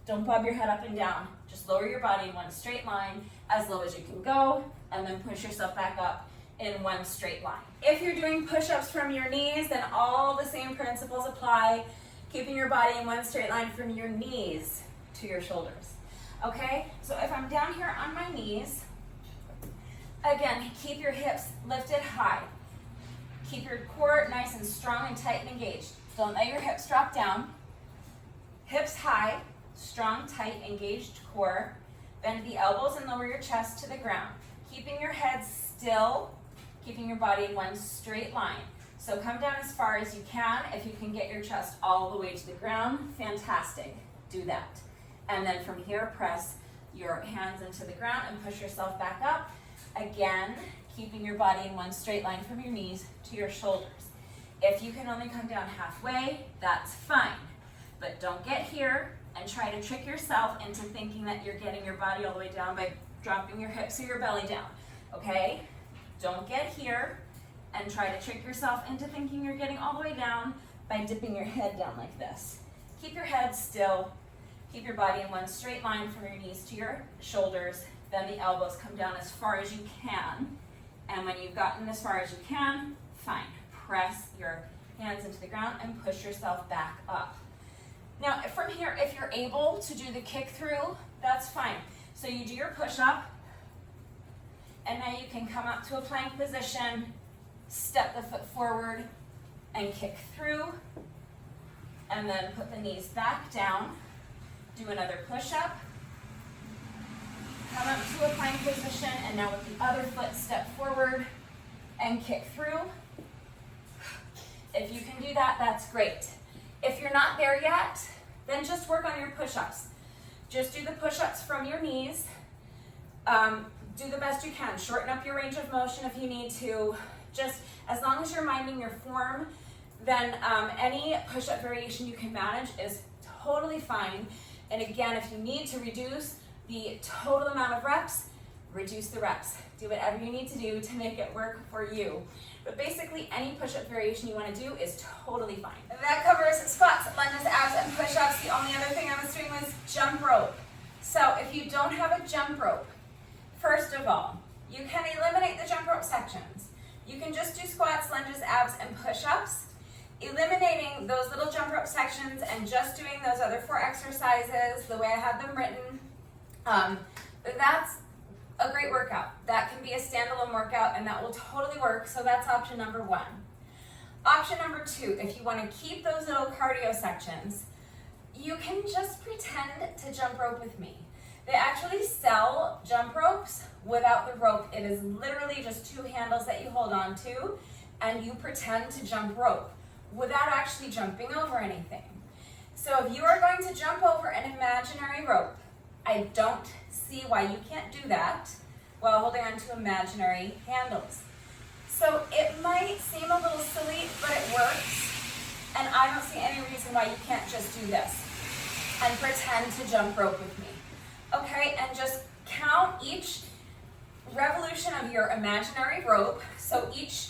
don't bob your head up and down, just lower your body in one straight line as low as you can go, and then push yourself back up in one straight line. If you're doing push-ups from your knees, then all the same principles apply, keeping your body in one straight line from your knees to your shoulders, okay? So if I'm down here on my knees, again, keep your hips lifted high. Keep your core nice and strong and tight and engaged. Don't let your hips drop down. Hips high, strong, tight, engaged core. Bend the elbows and lower your chest to the ground. Keeping your head still, keeping your body in one straight line. So come down as far as you can. If you can get your chest all the way to the ground, fantastic. Do that. And then from here, press your hands into the ground and push yourself back up. Again, keeping your body in one straight line from your knees to your shoulders. If you can only come down halfway, that's fine. But don't get here and try to trick yourself into thinking that you're getting your body all the way down by dropping your hips or your belly down, okay? Don't get here and try to trick yourself into thinking you're getting all the way down by dipping your head down like this. Keep your head still. Keep your body in one straight line from your knees to your shoulders. Then the elbows come down as far as you can. And when you've gotten as far as you can, fine. Press your hands into the ground and push yourself back up. Now from here, if you're able to do the kick through, that's fine. So you do your push up, and now you can come up to a plank position, step the foot forward, and kick through, and then put the knees back down. Do another push up. Come up to a plank position, and now with the other foot, step forward and kick through. If you can do that, that's great. If you're not there yet, then just work on your push-ups. just do the push-ups from your knees. Do the best you can. Shorten up your range of motion if you need to. Just as long as you're minding your form, then any push-up variation you can manage is totally fine. And again, if you need to reduce the total amount of reps, reduce the reps. Do whatever you need to do to make it work for you. But basically, any push-up variation you want to do is totally fine. That covers squats, lunges, abs, and push-ups. The only other thing I was doing was jump rope. So if you don't have a jump rope, first of all, you can eliminate the jump rope sections. You can just do squats, lunges, abs, and push-ups. Eliminating those little jump rope sections and just doing those other 4 exercises the way I have them written, that's a great workout. That can be a standalone workout and that will totally work, so that's option number 1. Option number 2, if you want to keep those little cardio sections, you can just pretend to jump rope with me. They actually sell jump ropes without the rope. It is literally just 2 handles that you hold on to and you pretend to jump rope without actually jumping over anything. So if you are going to jump over an imaginary rope, I don't see why you can't do that while holding on to imaginary handles. So it might seem a little silly, but it works. And I don't see any reason why you can't just do this and pretend to jump rope with me. Okay, and just count each revolution of your imaginary rope. So each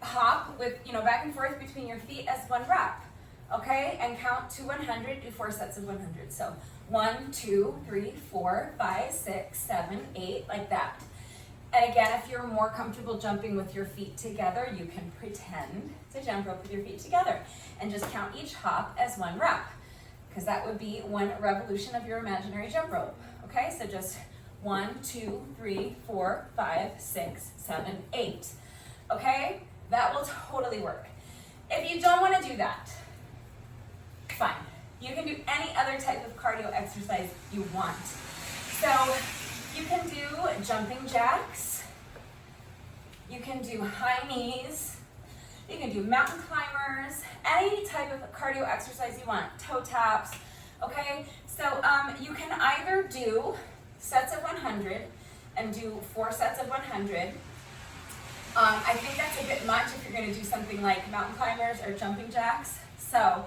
hop with, back and forth between your feet as 1 rep. Okay, and count to 100, do 4 sets of 100. So 1, 2, 3, 4, 5, 6, 7, 8, like that. And again, if you're more comfortable jumping with your feet together, you can pretend to jump rope with your feet together and just count each hop as 1 rep, because that would be 1 revolution of your imaginary jump rope. Okay, so just 1, 2, 3, 4, 5, 6, 7, 8. Okay, that will totally work. If you don't want to do that, fine. You can do any other type of cardio exercise you want. So you can do jumping jacks, you can do high knees, you can do mountain climbers, any type of cardio exercise you want, toe taps, okay? So you can either do sets of 100 and do 4 sets of 100. I think that's a bit much if you're going to do something like mountain climbers or jumping jacks. So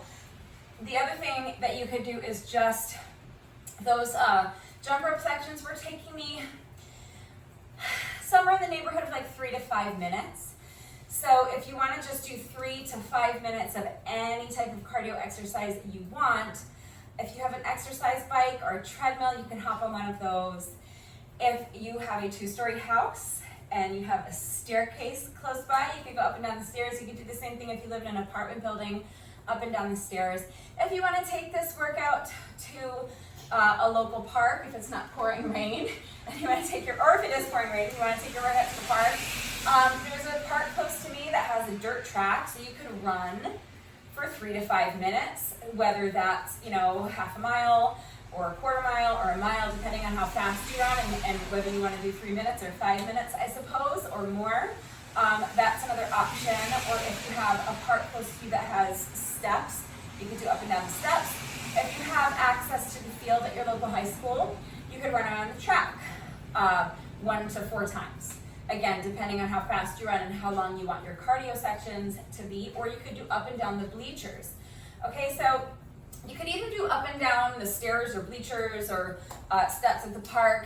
the other thing that you could do is just those jump rope sections were taking me somewhere in the neighborhood of like 3 to 5 minutes. So if you want to just do 3 to 5 minutes of any type of cardio exercise you want, if you have an exercise bike or a treadmill, you can hop on one of those. If you have a 2-story house and you have a staircase close by, you can go up and down the stairs. You can do the same thing if you live in an apartment building, up and down the stairs. If you want to take this workout to a local park, if it's not pouring rain, and you want to take or if it is pouring rain, you want to take your workout to the park, there's a park close to me that has a dirt track, so you could run for 3 to 5 minutes, whether that's, half a mile or a quarter mile or a mile, depending on how fast you run and whether you want to do 3 minutes or 5 minutes, I suppose, or more. That's another option. Or if you have a park close to you that has steps, you could do up and down the steps. If you have access to the field at your local high school, you could run around the track 1 to 4 times. Again, depending on how fast you run and how long you want your cardio sections to be, or you could do up and down the bleachers. Okay, so you could either do up and down the stairs or bleachers or steps at the park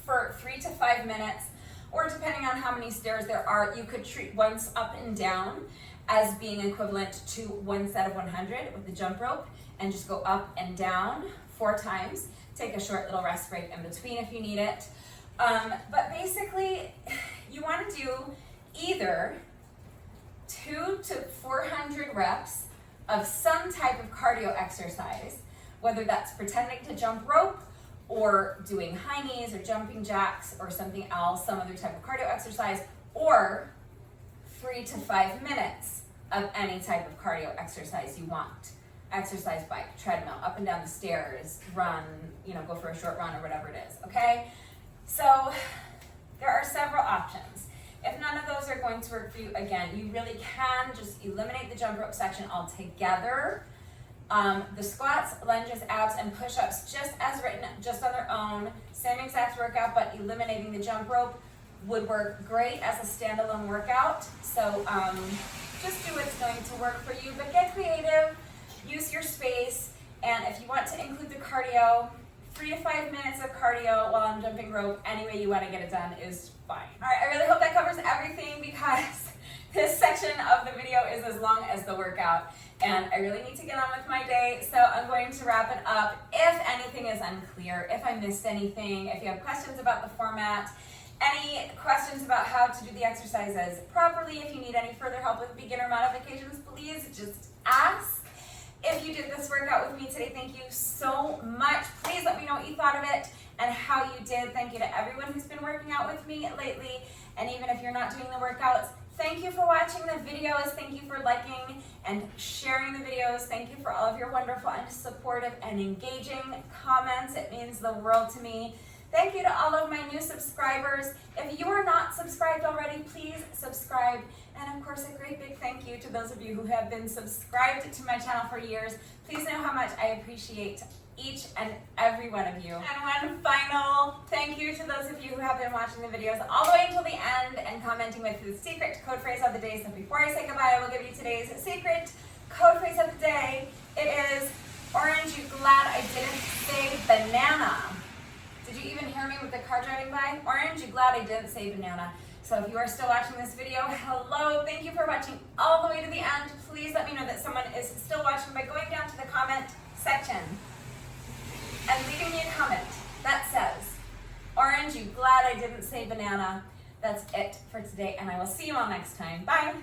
for 3 to 5 minutes, or depending on how many stairs there are, you could treat once up and down as being equivalent to 1 set of 100 with the jump rope, and just go up and down 4 times. Take a short little rest break in between if you need it. But basically, you want to do either 2 to 400 reps of some type of cardio exercise, whether that's pretending to jump rope or doing high knees or jumping jacks or something else, some other type of cardio exercise, or 3 to 5 minutes of any type of cardio exercise you want. Exercise bike, treadmill, up and down the stairs, run, go for a short run or whatever it is, okay? So there are several options. If none of those are going to work for you, again, you really can just eliminate the jump rope section altogether The squats, lunges, abs, and push-ups, just as written, just on their own, same exact workout, but eliminating the jump rope would work great as a standalone workout. So just do what's going to work for you, but get creative, use your space, and if you want to include the cardio, 3 to 5 minutes of cardio while I'm jumping rope, any way you want to get it done is fine. All right, I really hope that covers everything because this section of the video is as long as the workout, and I really need to get on with my day, so I'm going to wrap it up. If anything is unclear, if I missed anything, if you have questions about the format, any questions about how to do the exercises properly, if you need any further help with beginner modifications, please just ask. If you did this workout with me today, thank you so much. Please let me know what you thought of it and how you did. Thank you to everyone who's been working out with me lately, and even if you're not doing the workouts, thank you for watching the videos. Thank you for liking and sharing the videos. Thank you for all of your wonderful and supportive and engaging comments. It means the world to me. Thank you to all of my new subscribers. If you are not subscribed already, please subscribe. And of course, a great big thank you to those of you who have been subscribed to my channel for years. Please know how much I appreciate each and every one of you. And one final thank you to those of you who have been watching the videos all the way until the end and commenting with the secret code phrase of the day. So before I say goodbye, I will give you today's secret code phrase of the day. It is, orange, you glad I didn't say banana. Did you even hear me with the car driving by? Orange, you glad I didn't say banana. So if you are still watching this video, hello, thank you for watching all the way to the end. Please let me know that someone is still watching by going down to the comment section and leaving me a comment that says, orange, you glad I didn't say banana. That's it for today, and I will see you all next time. Bye.